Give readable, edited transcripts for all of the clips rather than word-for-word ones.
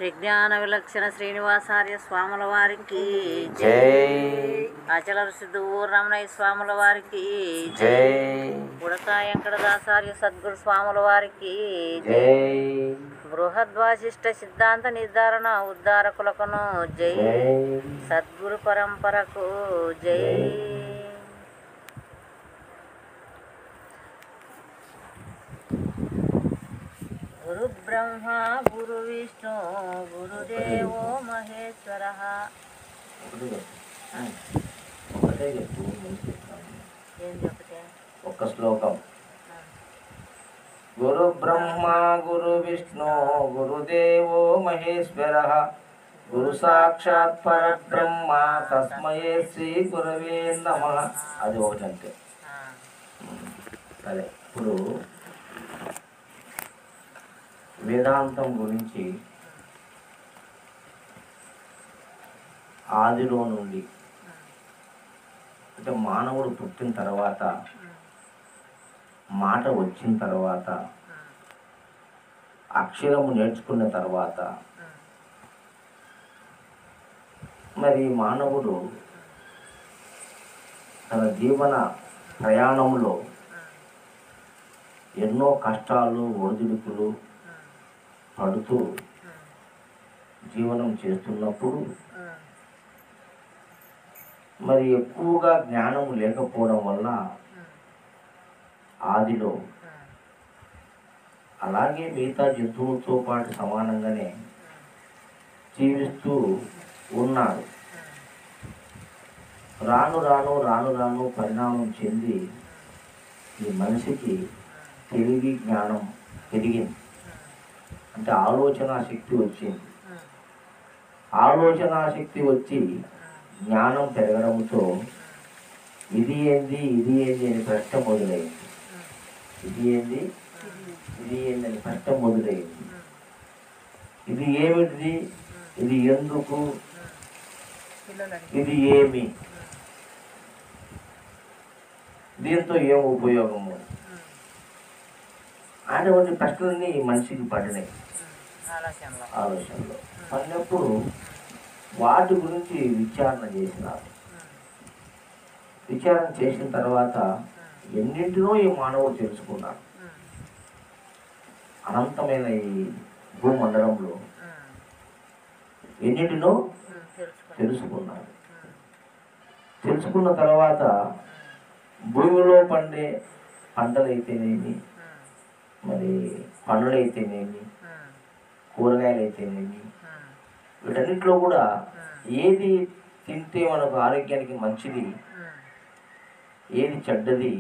విజ్ఞాన విలక్షణ శ్రీనివాసార్య స్వాముల వారికి జై. అచల సిద్ధు రమణయ్య స్వాముల వారికి జై. ఉడతా వెంకటదాసార్య సద్గురు స్వాముల వారికి జై. బృహద్వాసిష్ట సిద్ధాంత నిర్ధారణ ఉద్ధారకులకును జై. జై. సద్గురు పరంపరకు జై. గురు బ్రహ్మ గురు విష్ణు గురుదేవో మహేశ్వర. ఒకటే చెప్పు. ఏంటి ఒకటే? ఒక్క శ్లోకం. గురు బ్రహ్మ గురు విష్ణు గురుదేవో మహేశ్వర గురు సాక్షాత్ పరబ్రహ్మ తస్మై శ్రీ గురవే నమః. అది ఒకటంటే. సరే, ఇప్పుడు వేదాంతం గురించి ఆదిలో నుండి అంటే మానవుడు పుట్టిన తర్వాత, మాట వచ్చిన తర్వాత, అక్షరము నేర్చుకున్న తర్వాత, మరి మానవుడు తన జీవన ప్రయాణంలో ఎన్నో కష్టాలు ఒడిదుడుకులు పడుతూ జీవనం చేస్తున్నప్పుడు మరి ఎక్కువగా జ్ఞానం లేకపోవడం వల్ల ఆదిలో అలాగే మిగతా జంతువులతో పాటు సమానంగానే జీవిస్తూ ఉన్నాడు. రాను రాను రాను రాను పరిణామం చెంది ఈ మనిషికి తెలివి జ్ఞానం పెరిగింది. అంటే ఆలోచన శక్తి వచ్చింది. ఆలోచన శక్తి వచ్చి జ్ఞానం పెరగడంతో ఇది ఏంది అని ప్రశ్న మొదలైంది. ఇది ఏంది అని ప్రశ్న మొదలైంది. ఇది ఏమిటిది, ఇది ఎందుకు, ఇది ఏమి, దీంతో ఏం ఉపయోగము అనేటువంటి ప్రశ్నలన్నీ ఈ మనిషికి పడినాయి ఆలోచనలో. పడినప్పుడు వాటి గురించి విచారణ చేసినారు. విచారణ చేసిన తర్వాత ఎన్నింటినో ఈ మానవుడు తెలుసుకున్నాడు. అనంతమైన ఈ భూమండలంలో ఎన్నింటినో తెలుసుకున్నాడు. తెలుసుకున్న తర్వాత భూమిలో పండే పంటలైతేనేమి, మరి పండ్లైతేనేమి, కూరగాయలు అయితేనేమి, వీటన్నిటిలో కూడా ఏది తింటే మనకు ఆరోగ్యానికి మంచిది, ఏది చెడ్డది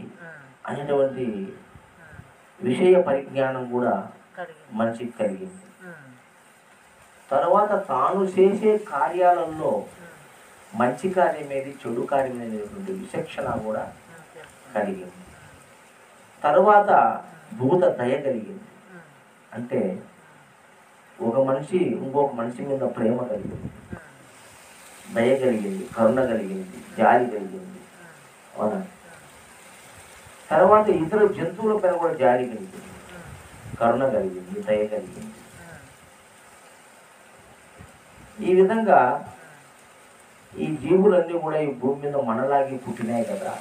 అనేటువంటి విషయ పరిజ్ఞానం కూడా మనిషికి కలిగింది. తర్వాత తాను చేసే కార్యాలలో మంచి కార్యం ఏది, చెడు కార్యం అనేటువంటి విచక్షణ కూడా కలిగింది. తర్వాత భూత దయ కలిగింది. అంటే ఒక మనిషి ఇంకొక మనిషి మీద ప్రేమ కలిగింది, దయ కలిగింది, కరుణ కలిగింది, జాలి కలిగింది. అవునా? తర్వాత ఇతర జంతువుల పైన కూడా జాలి కలిగింది, కరుణ కలిగింది, దయ కలిగింది. ఈ విధంగా ఈ జీవులన్నీ కూడా ఈ భూమి మీద మనలాగే పుట్టినాయి కదా,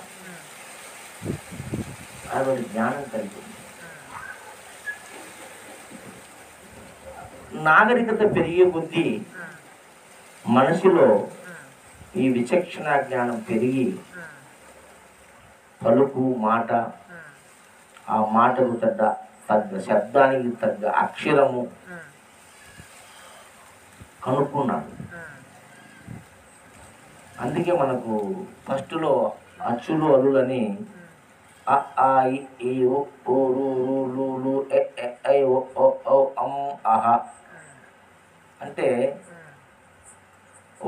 అటువంటి జ్ఞానం కలిగింది. నాగరికత పెరిగే కొద్దీ మనసులో ఈ విచక్షణ జ్ఞానం పెరిగి పలుకు మాట, ఆ మాటకు తగ్గ శబ్దానికి తగ్గ అక్షరము కనుక్కున్నాడు. అందుకే మనకు ఫస్ట్లో అచ్చులు అల్లులని అ ఆ ఇ ఉ ఊ రు రు లు లు ఎ ఎ ఐ ఓ ఓ ఔ అం అహ అంటే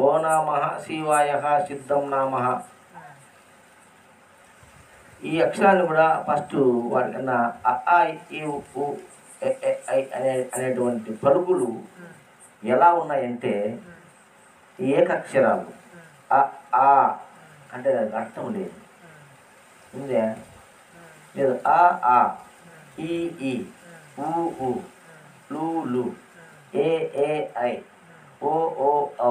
ఓ నామః శివాయ సిద్ధం నామః, ఈ అక్షరాలు కూడా ఫస్ట్ వాటికన్నా అ ఆ ఇ ఉ ఎ ఎ ఐ అనేటువంటి పలుకులు ఎలా ఉన్నాయంటే ఏకక్షరాలు. అ ఆ అంటే దానికి అర్థం లేదు, ఉందే లేదు. ఆ ఆ ఈ ఈ ఊ ఊ లు లు ఏ ఏ ఐ, ఓ ఓ ఔ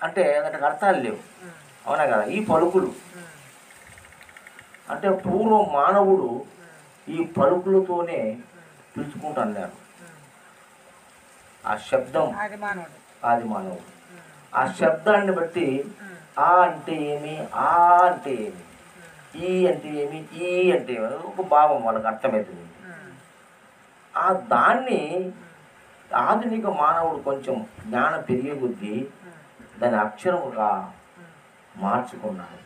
అంటే దానికి అర్థాలు లేవు. అవునా కదా? ఈ పలుకులు అంటే పూర్వం మానవుడు ఈ పలుకులతోనే పిలుచుకుంటున్నాడు. ఆ శబ్దం ఆది మానవుడు. ఆ శబ్దాన్ని బట్టి ఆ అంటే ఏమి, ఆ అంటే ఏమి, ఈ అంటే ఏమి, ఈ అంటే ఏమి ఒక భావం వాళ్ళకి అర్థమవుతుంది. ఆ దాన్ని ఆధునిక మానవుడు కొంచెం జ్ఞానం పెరిగే కొద్దీ దాని అక్షరముగా మార్చుకున్నాడు.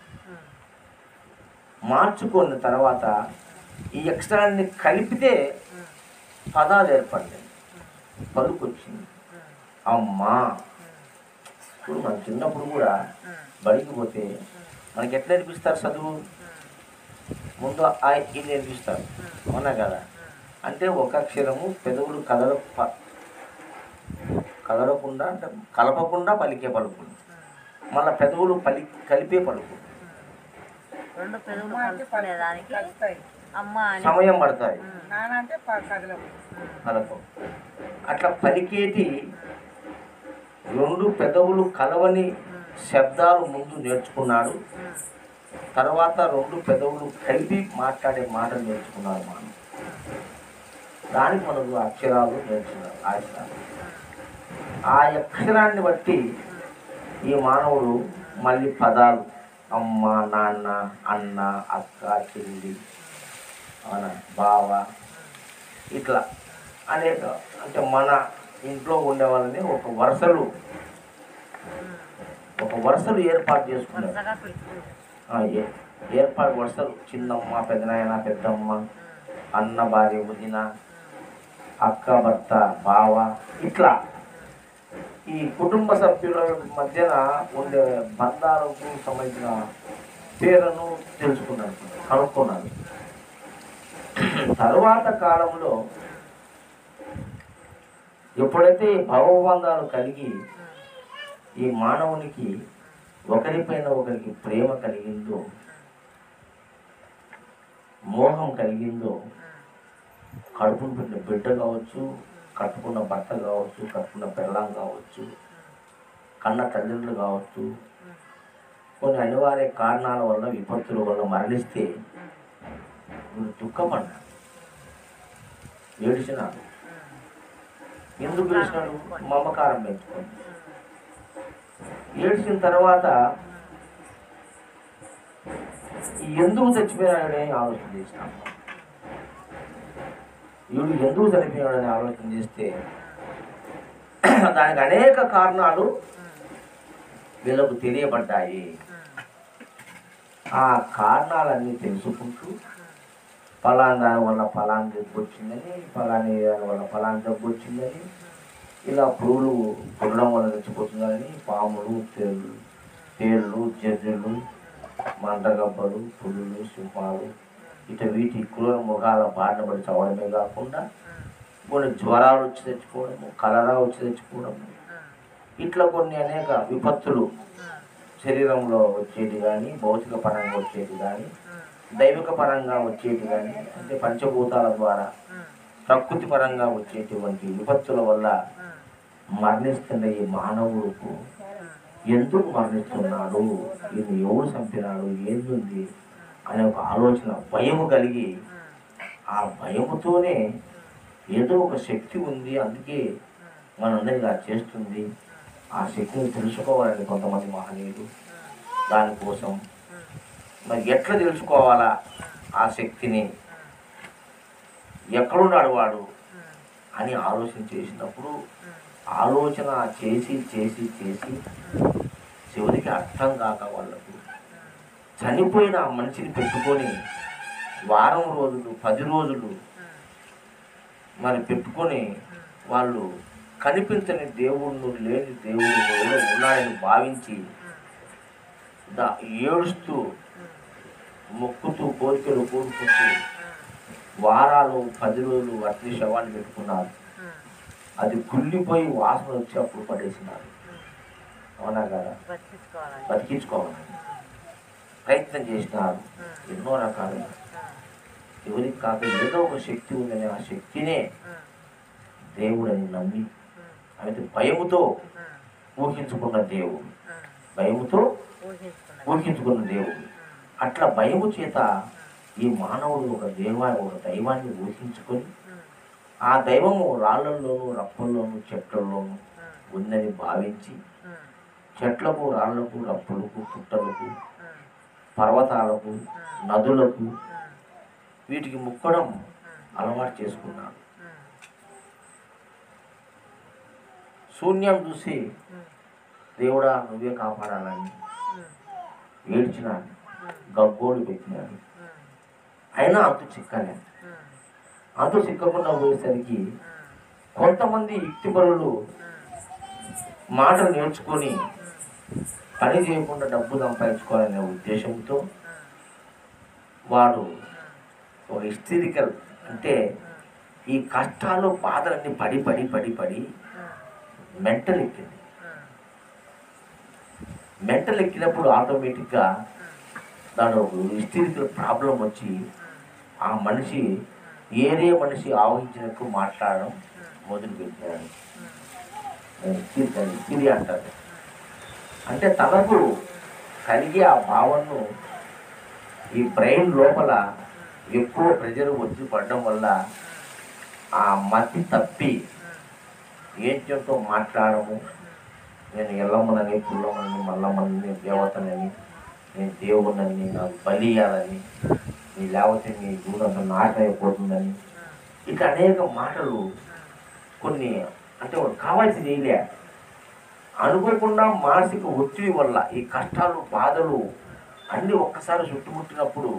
మార్చుకున్న తర్వాత ఈ అక్షరాన్ని కలిపితే పదాలు ఏర్పడ్డాయి, పలుకు వచ్చింది. అమ్మా. ఇప్పుడు మనం చిన్నప్పుడు కూడా బడికి పోతే మనకి ఎట్లా నేర్పిస్తారు చదువు? ముందు ఆ ఈ నేర్పిస్తారు. అవునా కదా? అంటే ఒక అక్షరము పెదవులు కదలకుండా అంటే కలపకుండా పలికే పలుకు, మళ్ళీ పెదవులు కలిపే పలుకు. రెండు పెదవులు కలుపుకునేదానికి అమ్మ సమయం పడతాయి. కలపం అట్లా పలికేటి రెండు పెదవులు కలవని శబ్దాలు ముందు నేర్చుకున్నాడు. తర్వాత రెండు పెదవులు కలిపి మాట్లాడే మాటలు నేర్చుకున్నాడు. మనం దానికి మనకు అక్షరాలు నేర్చుకున్నాడు. ఆ అక్షరాన్ని బట్టి ఈ మానవుడు మళ్ళీ పదాలు అమ్మ, నాన్న, అన్న, అక్క, చెల్లి, అవునా, బావ, ఇట్లా అనేక అంటే మన ఇంట్లో ఉండే వాళ్ళని ఒక వరుసలు ఏర్పాటు చేసుకున్నారు. వరుసలు చిన్నమ్మ, పెద్దనాయన, పెద్దమ్మ, అన్న, భార్య, వదిన, అక్క, భర్త, బావ, ఇట్లా ఈ కుటుంబ సభ్యుల మధ్యన ఉండే బంధాలకు సంబంధించిన పేర్లను తెలుసుకున్నాను, కనుక్కున్నాను. తరువాత కాలంలో ఎప్పుడైతే భవబంధాలు కలిగి ఈ మానవునికి ఒకరిపైన ఒకరికి ప్రేమ కలిగిందో, మోహం కలిగిందో, కడుపును పెట్టిన బిడ్డ కావచ్చు, కట్టుకున్న భర్త కావచ్చు, కట్టుకున్న పెళ్ళాం కావచ్చు, కన్న తల్లిదండ్రులు కావచ్చు, కొన్ని అనివార్య కారణాల వల్ల విపత్తుల వల్ల మరణిస్తే వీడు దుఃఖపడ్డాడు, ఏడిచినాడు. ఎందుకు ఏడిచినాడు? మమకారం పెంచుకోండి. ఏడ్చిన తర్వాత ఎందుకు చచ్చిపోయాడని ఆలోచన చేసినాడు. వీడు ఎందుకు చనిపోయాడని ఆలోచన చేస్తే దానికి అనేక కారణాలు వీళ్ళకు తెలియబడ్డాయి. ఆ కారణాలన్నీ తెలుసుకుంటూ ఫలానా దాని వల్ల ఫలానా జబ్బు వచ్చిందని, ఫలాని దాని వల్ల ఫలానా జబ్బు వచ్చిందని, ఇలా పురుగులు పుట్టడం వల్ల చచ్చిపోతుందని, పాములు, తేళ్ళు, జర్రులు, మంటగబ్బలు, పులులు, సింహాలు, వీటి క్రూర మృగాల బారిన పడి చవడమే కాకుండా కొన్ని జ్వరాలు వచ్చి తెచ్చుకోవడము, కలరా వచ్చి తెచ్చుకోవడము, ఇట్లా కొన్ని అనేక విపత్తులు శరీరంలో వచ్చేది కానీ, భౌతిక పరంగా వచ్చేది కానీ, దైవిక పరంగా వచ్చేది కానీ, అంటే పంచభూతాల ద్వారా ప్రకృతి పరంగా వచ్చేటువంటి విపత్తుల వల్ల మరణిస్తున్న ఈ మానవుడుకు ఎందుకు మరణిస్తున్నాడు, ఇది ఎవరు చంపినాడు, ఏంది అనే ఒక ఆలోచన, భయము కలిగి ఆ భయముతోనే ఏదో ఒక శక్తి ఉంది, అందుకే మనందరినీ ఇలా చేస్తుంది, ఆ శక్తిని తెలుసుకోవాలని కొంతమంది మహనీయులు. దానికోసం మరి ఎట్లా తెలుసుకోవాలా ఆ శక్తిని, ఎక్కడున్నాడు వాడు అని ఆలోచన చేసినప్పుడు, ఆలోచన చేసి చేసి చేసి చివరికి అర్థం కాక వాళ్ళకు చనిపోయిన ఆ మనిషిని పెట్టుకొని వారం రోజులు 10 రోజులు మరి పెట్టుకొని వాళ్ళు కనిపించని దేవుళ్ళు, లేని దేవుడు ఉన్నాడని భావించి ఏడుస్తూ మొక్కుతూ కోరికలు కోరుకుంటూ వారాలు 10 రోజులు అట్లీ శవాన్ని పెట్టుకున్నారు. అది కుళ్ళిపోయి వాసన వచ్చి అప్పుడు పడేసినారు. అవునా కదా? బతికించుకోవాలి ప్రయత్నం చేసినారు ఎన్నో రకాలుగా. ఎవరికి కాక ఏదో ఒక శక్తి ఉందని ఆ శక్తినే దేవుడని నమ్మి అయితే భయముతో ఊహించుకున్న దేవుడు, భయముతో ఊహించుకున్న దేవుడు. అట్లా భయము చేత ఈ మానవుడు ఒక దైవాన్ని ఊహించుకొని ఆ దైవము రాళ్ళల్లోనూ రప్పల్లోనూ చెట్లలోనూ ఉందని భావించి చెట్లకు రాళ్లకు రప్పులకు పుట్టలకు పర్వతాలకు నదులకు వీటికి ముక్కడం అలవాటు చేసుకున్నాడు. శూన్యం చూసి దేవుడా నువ్వే కాపాడాలని ఏడ్చినాడు, గగ్గోలు పెట్టినాడు. అయినా అంతు చిక్కలే. అంతు చిక్కకుండా పోయేసరికి కొంతమంది యుక్తిపరులు మాటలు నేర్చుకొని పని చేయకుండా డబ్బు సంపాదించుకోవాలనే ఉద్దేశంతో వాడు ఒక హిస్టరికల్, అంటే ఈ కష్టాలు బాధలన్నీ పడి పడి పడి పడి మెంటల్ ఎక్కింది. మెంటల్ ఎక్కినప్పుడు ఆటోమేటిక్గా దాని ఒక హిస్టరికల్ ప్రాబ్లం వచ్చి ఆ మనిషి ఏరే మనిషి ఆవహించినట్టు మాట్లాడడం మొదలుపెట్టాడు. సిరి అంటారు. అంటే తనకు కలిగే ఆ భావనను ఈ బ్రెయిన్ లోపల ఎక్కువ ప్రెజర్ వచ్చి పడడం వల్ల ఆ మతి తప్పి ఏంటంతో మాట్లాడము, నేను ఎల్లమ్మనని పుల్లమ్మని మల్లమ్మని దేవతనని నేను దేవుడినని నాకు బలి ఇవ్వాలని నీ లేకపోతే నీ జీవితంతో నాశనం అయిపోతుందని ఇట్లా అనేక మాటలు కొన్ని అంటే కావాల్సింది చేయలే. అనుకోకుండా మానసిక ఒత్తిడి వల్ల ఈ కష్టాలు బాధలు అన్నీ ఒక్కసారి చుట్టుముట్టినప్పుడు,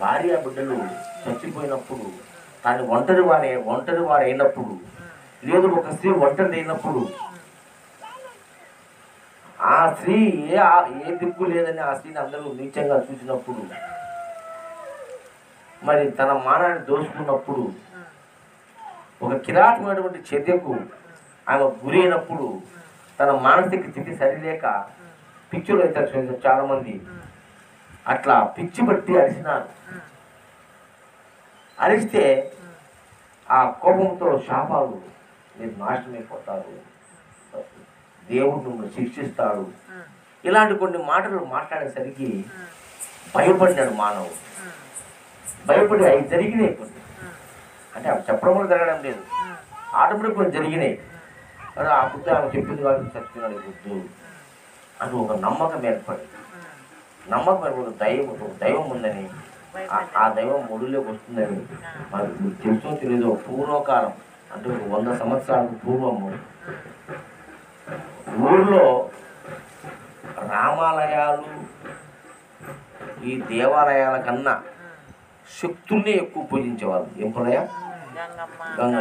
భార్య బిడ్డలు చచ్చిపోయినప్పుడు, తాను ఒంటరి వారు అయినప్పుడు, లేదు ఒక స్త్రీ ఒంటరి అయినప్పుడు, ఆ స్త్రీ ఏ దిక్కు లేదని ఆ స్త్రీని అందరూ నీచంగా చూసినప్పుడు, మరి తన మానాన్ని దోచుకున్నప్పుడు, ఒక కిరాటమైనటువంటి చర్యకు ఆమె గురి అయినప్పుడు తన మానసిక స్థితి సరిలేక పిచ్చులు అవుతారు చాలామంది. అట్లా పిచ్చి బట్టి అరిసినారు. అరిస్తే ఆ కోపంతో శాపాలు, మీరు నాశనమైపోతారు, దేవుడు మిమ్మల్ని శిక్షిస్తాడు, ఇలాంటి కొన్ని మాటలు మాట్లాడేసరికి భయపడినాడు మానవుడు. భయపడి అవి జరిగినాయి కొన్ని, అంటే అవి చెప్పడం కూడా జరగడం లేదు, ఆటోమేటిక్ కొన్ని జరిగినాయి. కానీ ఆ బుద్ధి ఆమె చెప్పింది కాబట్టి చచ్చిపోయినాడు ఈ బుద్ధు అని ఒక నమ్మకం ఏర్పడింది. నమ్మకం ఏర్పడి దైవం ఉందని, ఆ దైవం ఒడిలోకి వస్తుందని మనకు తెలుసో తెలీదో పూర్వకాలం, అంటే 100 సంవత్సరాలకు పూర్వము ఊర్లో రామాలయాలు ఈ దేవాలయాల కన్నా శక్తుల్ని ఎక్కువ పూజించేవాళ్ళు. ఏం పుల్లయ్య?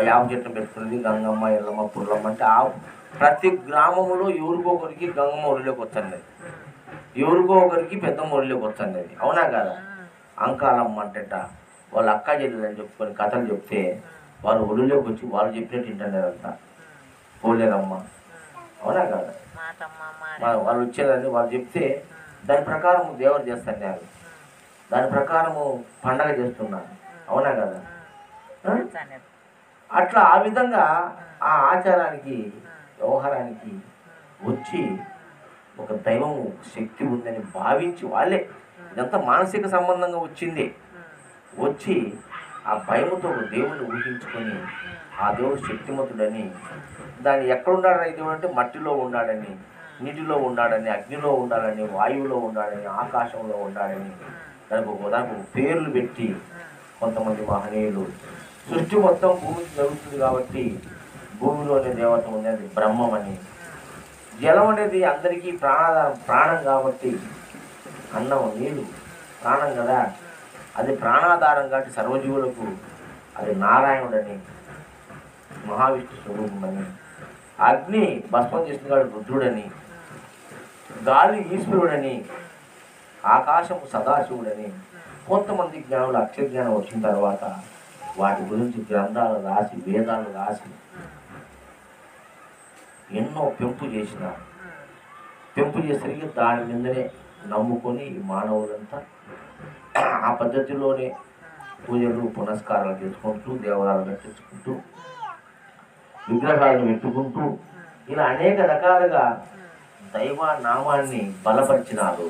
యాప చెట్లు పెట్టుకునేది గంగమ్మ, ఎల్లమ్మ, పుల్లమ్మ. అంటే ప్రతి గ్రామంలో ఎవరికో ఒకరికి గంగమ్మ ఒడిలోకి వచ్చండి, ఎవరికో ఒకరికి పెద్దమ్మ ఒడిలోకి వచ్చండి. అవునా కదా? అంకాలమ్మ అంటేట వాళ్ళ అక్క చెల్లెలని చెప్పుకొని కథలు చెప్తే వాళ్ళు ఒడిలోకి వచ్చి వాళ్ళు చెప్పినట్టు వింటున్నారంట. పోలేరమ్మ, అవునా కదా? వాళ్ళు వచ్చేదని వాళ్ళు చెప్తే దాని ప్రకారం దేవుడు చేస్తున్నారు, దాని ప్రకారము పండగ చేస్తున్నారు. అవునా కదా? అట్లా ఆ విధంగా ఆ ఆచారానికి వ్యవహారానికి వచ్చి ఒక దైవం శక్తి ఉందని భావించి వాళ్ళే, ఇదంతా మానసిక సంబంధంగా వచ్చింది. వచ్చి ఆ భయముతో దేవుణ్ణి ఊహించుకొని ఆ దేవుడు శక్తిమంతుడని, దాన్ని ఎక్కడున్నాడని దేవుడు అంటే మట్టిలో ఉన్నాడని, నీటిలో ఉన్నాడని, అగ్నిలో ఉండాలని, వాయువులో ఉండాలని, ఆకాశంలో ఉండాలని దానికి పేర్లు పెట్టి కొంతమంది మహనీయులు, సృష్టి మొత్తం భూమికి జరుగుతుంది కాబట్టి భూమిలోనే దేవత ఉంది, అది బ్రహ్మం అని. జలం అనేది అందరికీ ప్రాణం కాబట్టి, అన్నం నీళ్ళు ప్రాణం కదా, అది ప్రాణాధారం కాబట్టి సర్వజీవులకు అది నారాయణుడని, మహావిష్ణు స్వరూపమని. అగ్ని భస్మం చేసిన వాడు రుద్రుడని, గాలి ఈశ్వరుడని, ఆకాశము సదాశివుడని. కొంతమంది జ్ఞానులు అక్షర జ్ఞానం వచ్చిన తర్వాత వాటి గురించి గ్రంథాలు రాసి, వేదాలు రాసి ఎన్నో పెంపు చేసినారు. పెంపు చేసరికి దాని మీదనే నమ్ముకొని ఈ మానవులంతా ఆ పద్ధతిలోనే పూజలు పునస్కారాలు చేసుకుంటూ దేవాలయాలు కట్టించుకుంటూ విగ్రహాలను పెట్టుకుంటూ ఇలా అనేక రకాలుగా దైవ నామాన్ని బలపరిచినారు.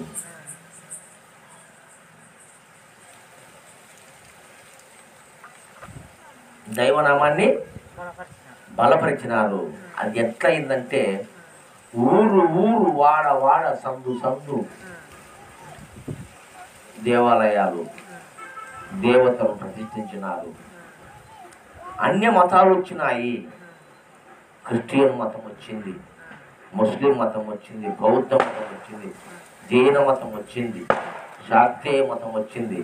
దైవనామాన్ని బలపరిచినారు. అది ఎట్లయిందంటే ఊరు ఊరు వాడ వాడ సందు సందు దేవాలయాలు, దేవతలు ప్రతిష్ఠించినారు. అన్య మతాలు వచ్చినాయి. క్రిస్టియన్ మతం వచ్చింది, ముస్లిం మతం వచ్చింది, బౌద్ధ మతం వచ్చింది, జైన మతం వచ్చింది, శాక్తేయ మతం వచ్చింది.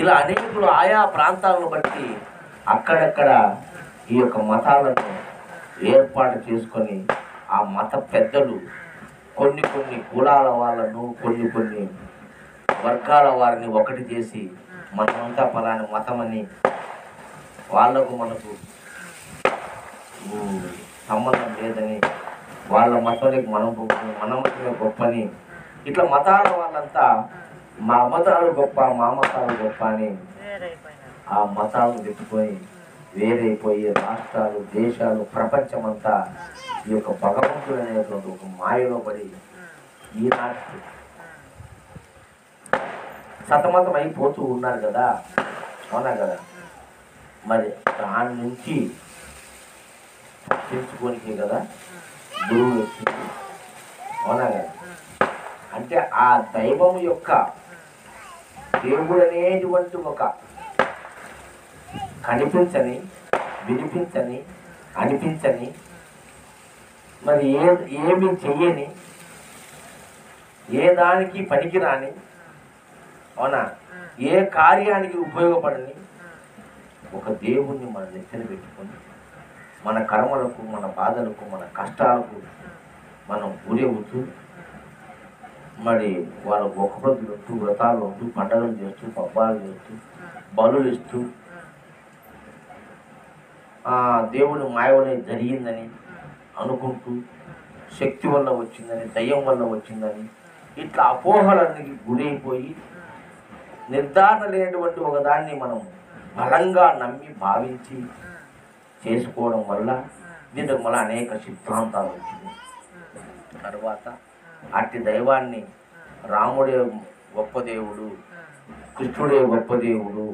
ఇలా అనేకులు ఆయా ప్రాంతాలను బట్టి అక్కడక్కడ ఈ యొక్క మతాలను ఏర్పాటు చేసుకొని ఆ మత పెద్దలు కొన్ని కొన్ని కులాల వాళ్ళను, కొన్ని కొన్ని వర్గాల వారిని ఒకటి చేసి మనమంతా పలాని మతం అని, వాళ్ళకు మనకు సంబంధం లేదని, వాళ్ళ మతానికి మన మతమే గొప్పని, ఇట్లా మతాల వాళ్ళంతా మా మతాలు గొప్ప, మా మతాలు గొప్ప అని ఆ మతాలను పెట్టుకొని వేరైపోయే రాష్ట్రాలు, దేశాలు, ప్రపంచమంతా ఈ యొక్క భగవంతుడు అనేటువంటి ఒక మాయలో పడి ఈనాటికి సతమతం అయిపోతూ ఉన్నారు కదా. అవునా కదా? మరి దాని నుంచి తెలుసుకోనికే కదా గురువు వచ్చింది. అవునా కదా? అంటే ఆ దైవం యొక్క, దేవుడు అనేటువంటి ఒక కనిపించని, వినిపించని, అనిపించని, మరి ఏమి చెయ్యని, ఏ దానికి పనికిరాని, అవునా, ఏ కార్యానికి ఉపయోగపడని ఒక దేవుణ్ణి మన నెత్తిన పెట్టుకొని మన కర్మలకు, మన బాధలకు, మన కష్టాలకు మనం గురవుతూ మరి వాళ్ళు ఒక్క రోజులు ఉంటూ, వ్రతాలు ఉంటూ, పండుగలు చేస్తూ, పబ్బాలు చేస్తూ, బలులు ఇస్తూ దేవుని మాయవనే జరిగిందని అనుకుంటూ, శక్తి వల్ల వచ్చిందని, దయ్యం వల్ల వచ్చిందని, ఇట్లా అపోహలన్నీ గురైపోయి నిర్ధారణ లేనటువంటి ఒకదాన్ని మనం బలంగా నమ్మి భావించి చేసుకోవడం వల్ల దీనికి మళ్ళీ అనేక సిద్ధాంతాలు వచ్చినాయి. తర్వాత అట్టి దైవాన్ని రాముడే గొప్ప దేవుడు, కృష్ణుడే గొప్ప దేవుడు,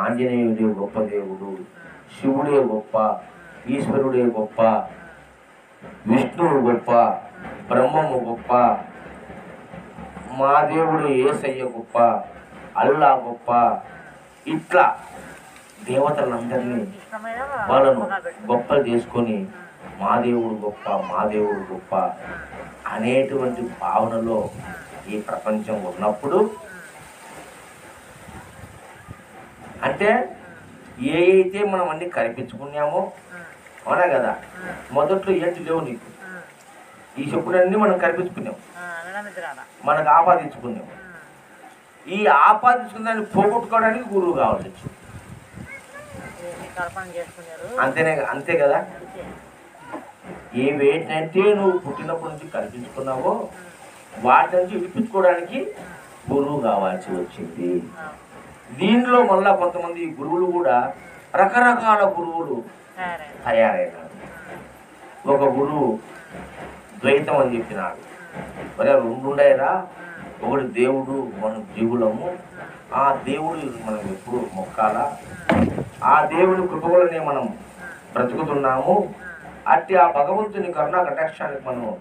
ఆంజనేయుడే గొప్ప దేవుడు, శివుడే గొప్ప, ఈశ్వరుడే గొప్ప, విష్ణువు గొప్ప, బ్రహ్మము గొప్ప, మా దేవుడు యేసయ్య గొప్ప, అల్లా గొప్ప, ఇట్లా దేవతలందరినీ వాళ్ళను గొప్పలు చేసుకొని మా దేవుడు గొప్ప, మా దేవుడు గొప్ప అనేటువంటి భావనలో ఈ ప్రపంచం ఉన్నప్పుడు, అంటే ఏ అయితే మనం అన్ని కల్పించుకున్నామో, అవునా కదా, మొదట్లో ఏంటి లేవు నీకు, ఈ చెప్పులన్నీ మనం కల్పించుకున్నాం, మనకు ఆపాదించుకున్నాం. ఈ ఆపాదించుకున్న దాన్ని పోగొట్టుకోవడానికి గురువు కావాల్సి వచ్చింది. అంతే కదా. ఏవేంటంటే నువ్వు పుట్టినప్పటి నుంచి కల్పించుకున్నావో వాటి నుంచి విడిపించుకోవడానికి గురువు కావాల్సి వచ్చింది. దీనిలో మళ్ళా కొంతమంది గురువులు కూడా రకరకాల గురువులు తయారైనారు. ఒక గురువు ద్వైతం అని చెప్పినాడు. మరి రెండు ఉండేరా, ఒకటి దేవుడు, మనం జీవులము, ఆ దేవుడు మనం ఎప్పుడు మొక్కాలా, ఆ దేవుని కృపలనే మనం బ్రతుకుతున్నాము. అట్టి ఆ భగవంతుని కరుణా కటాక్షానికి మనము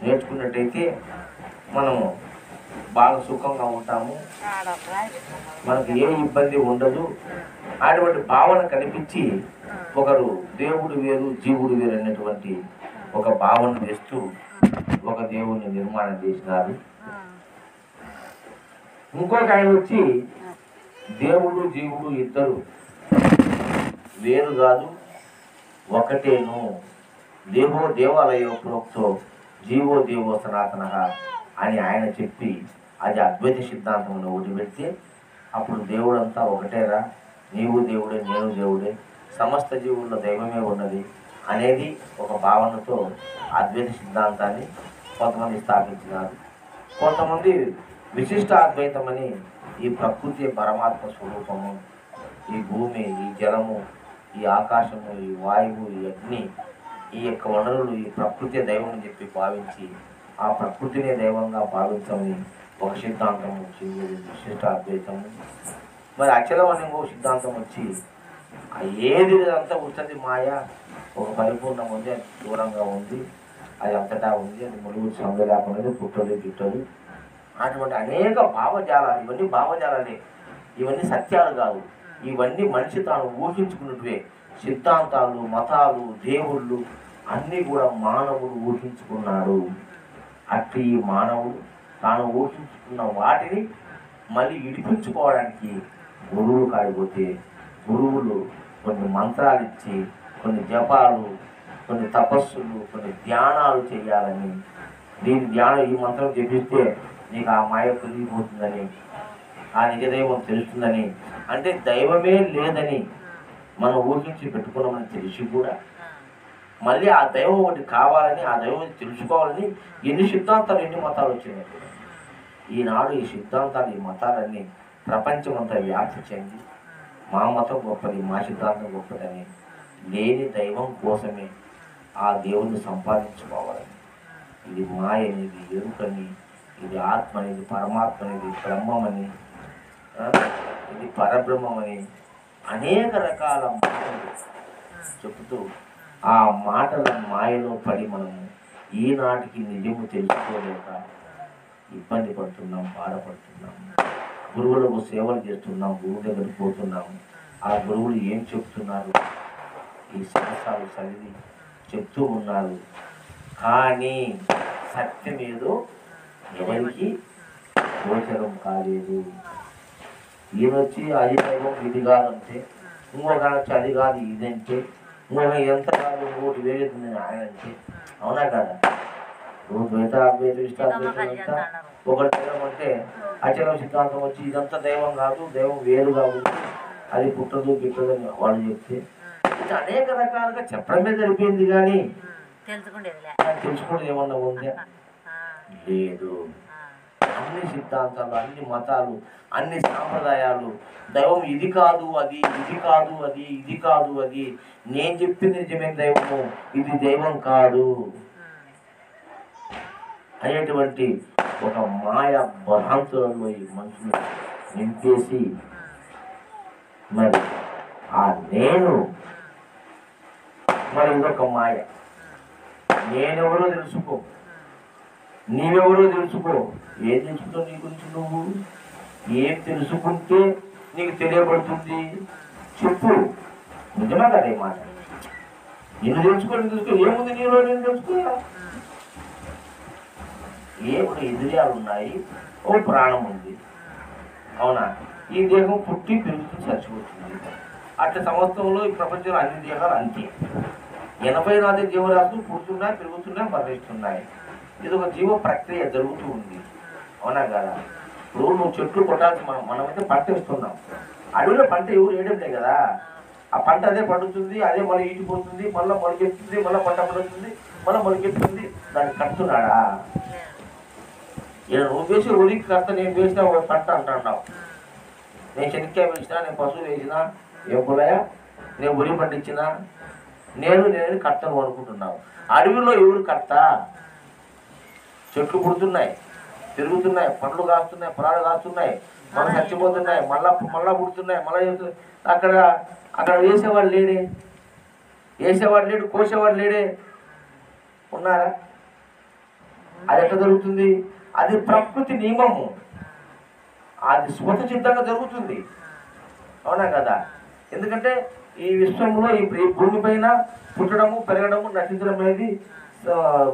నేర్చుకున్నట్టయితే మనము బాగా సుఖంగా ఉంటాము, మనకు ఏ ఇబ్బంది ఉండదు. అటువంటి భావన కనిపించి ఒకరు దేవుడు వేరు, జీవుడు వేరు అనేటువంటి ఒక భావన చేస్తూ ఒక దేవుణ్ణి నిర్మాణం చేసినారు. ఇంకొక ఆయన వచ్చి దేవుడు జీవుడు ఇద్దరు వేరు కాదు, ఒకటేను, దేవో దేవాలయో ప్రోక్తో జీవో దేవో సనాతన అని ఆయన చెప్పి అది అద్వైత సిద్ధాంతంలో ఒకటి పెడితే అప్పుడు దేవుడంతా ఒకటేరా, నీవు దేవుడే, నేను దేవుడే, సమస్త జీవుల్లో దైవమే ఉన్నది అనేది ఒక భావనతో అద్వైత సిద్ధాంతాన్ని కొంతమంది స్థాపించినారు. కొంతమంది విశిష్ట అద్వైతమని ఈ ప్రకృతి పరమాత్మ స్వరూపము, ఈ భూమి, ఈ జలము, ఈ ఆకాశము, ఈ వాయువు, ఈ అగ్ని, ఈ యొక్క వనరులు, ఈ ప్రకృతి దైవం అని చెప్పి భావించి ఆ ప్రకృతినే దైవంగా భావించమని ఒక సిద్ధాంతం వచ్చింది, విశిష్ట అద్వైతము. మరి అచలం అనే ఇంకో సిద్ధాంతం వచ్చి ఏది అంతా ఉంటుంది మాయ, ఒక పరిపూర్ణం ఉంది, అది దూరంగా ఉంది, అది అంతటా ఉంది, అది ములుగు సంగలేపనేది పుట్టదు గిట్టదు. అటువంటి అనేక భావజాలాలు, ఇవన్నీ భావజాలాలే, ఇవన్నీ సత్యాలు కాదు. ఇవన్నీ మనిషి తాను ఊహించుకున్నట్టువే. సిద్ధాంతాలు, మతాలు, దేవుళ్ళు అన్నీ కూడా మానవుడు ఊహించుకున్నాడు. అట్టి ఈ మానవుడు తాను ఊహించుకున్న వాటిని మళ్ళీ ఇడిపించుకోవడానికి గురువులు కాడిపోతే గురువులు కొన్ని మంత్రాలు ఇచ్చి, కొన్ని జపాలు, కొన్ని తపస్సులు, కొన్ని ధ్యానాలు చేయాలని, దీని ధ్యానం ఈ మంత్రం జపిస్తే నీకు ఆ మాయ తొలగిపోతుందని, ఆ నిజదైవం తెలుస్తుందని, అంటే దైవమే లేదని మనం ఊహించి పెట్టుకున్నామని తెలిసి కూడా మళ్ళీ ఆ దైవం ఒకటి కావాలని, ఆ దైవం తెలుసుకోవాలని ఎన్ని సిద్ధాంతాలు, ఎన్ని మతాలు వచ్చినాయి. ఈనాడు ఈ సిద్ధాంతాలు, ఈ మతాలన్నీ ప్రపంచమంతా వ్యాప్తి చెంది మా మతం గొప్పది, మా సిద్ధాంతం గొప్పదని, లేని దైవం కోసమే ఆ దేవుణ్ణి సంపాదించుకోవాలని, ఇది మాయని, ఇది ఎరుకని, ఇది ఆత్మ అనేది, పరమాత్మ అనేది, బ్రహ్మమని, ఇది పరబ్రహ్మమని అనేక రకాల మాటలు చెబుతూ ఆ మాటల మాయలో పడి మనము ఈనాటికి నిజము తెలుసుకోలేక ఇబ్బంది పడుతున్నాం, బాధపడుతున్నాం. గురువులకు సేవలు చేస్తున్నాం, గురువు దగ్గరికి పోతున్నాము. ఆ గురువులు ఏం చెప్తున్నారు, ఈ సంవత్సరాలు చదివి చెప్తూ ఉన్నారు. కానీ సత్యం ఏదో ఎవరికి గోచరం కాలేదు. ఈయనొచ్చి అది దైవం ఇది కాదంటే, ఇంకొక వచ్చి అది కాదు ఇదంటే, ఇంకొక ఎంత కాదు ఇంకోటి వేరేది ఆయన అంటే, అవునా కదా? ద్వైత అద్వైత ఇష్టాద్వైతం అంతా ఒకటి దైవం అంటే అచలం సిద్ధాంతం వచ్చి ఇదంతా దైవం కాదు, దైవం వేరుగా ఉంది, అది పుట్టదు గిట్టదు అని వాళ్ళు చెప్తే ఇది అనేక రకాలుగా చెప్పడమే జరిపోయింది. కానీ తెలుసుకునేది ఏమన్నా ఉందా? లేదు. అన్ని సిద్ధాంతాలు, అన్ని మతాలు, అన్ని సాంప్రదాయాలు దైవం ఇది కాదు అది, ఇది కాదు అది, ఇది కాదు అది, నేను చెప్పింది నిజమే దైవము, ఇది దైవం కాదు అనేటువంటి ఒక మాయ భ్రాంతులలో ఈ మనుషులు నింపేసి మరి ఆ నేను మరి ఇదొక మాయ. నేనెవరో తెలుసుకో, నీవెవరో తెలుసుకో. ఏం తెలుసుకుంటావు నీ గురించి నువ్వు? ఏం తెలుసుకుంటే నీకు తెలియబడుతుంది? చెప్పు. నిజమా కదా మాట? నిన్ను తెలుసుకో. ఏముంది నీలో? నేను తెలుసుకోరా? ఏముడు ఇంద్రియాలు ఉన్నాయి, ఓ ప్రాణం ఉంది, అవునా? ఈ దేహం పుట్టి పెరుగుతూ చచ్చిపోతుంది. అట్లా సంవత్సరంలో ఈ ప్రపంచంలో అన్ని దేహాలు అంతే. 84 జీవరాశులు పుడుతున్నాయి, పెరుగుతున్నాయి, మరణిస్తున్నాయి. ఇది ఒక జీవ ప్రక్రియ జరుగుతూ ఉంది, అవునా కదా? ఇప్పుడు నువ్వు చెట్లు కొట్టాల్సి మనమైతే పంట వేస్తున్నాం. అడవిలో పంట ఎవరు వేయడం లేదు కదా. ఆ పంట అదే పండుతుంది, అదే మళ్ళీ ఈటిపోతుంది, మళ్ళీ మొలకెత్తుంది, మళ్ళీ పంట పడుతుంది, మళ్ళీ మొలకెత్తుంది. దాన్ని కడుతున్నాడా? ఇలా నువ్వు వేసి ఒడికి కర్త, నేను వేసినా ఒక పంట అంటున్నావు. నేను శనక్కాయ వేసినా, నేను పశువు వేసినా, ఏం పులయ, నేను ఒడి పండించినా, నేను కర్తను అనుకుంటున్నావు. అడవిలో ఎవరు కర్త? చెట్లు పుడుతున్నాయి, పెరుగుతున్నాయి, పండ్లు కాస్తున్నాయి, పొలాలు కాస్తున్నాయి, మళ్ళీ చచ్చిపోతున్నాయి, మళ్ళా పుడుతున్నాయి, మళ్ళీ అక్కడ వేసేవాడు లేడే, కోసేవాడు లేడే, ఉన్నారా? అది ఎట్లా జరుగుతుంది? అది ప్రకృతి నియమము, అది స్వతసిద్ధంగా జరుగుతుంది, అవునా కదా? ఎందుకంటే ఈ విశ్వంలో ఈ భూమి పైన పుట్టడము, పెరగడము, నటించడం అనేది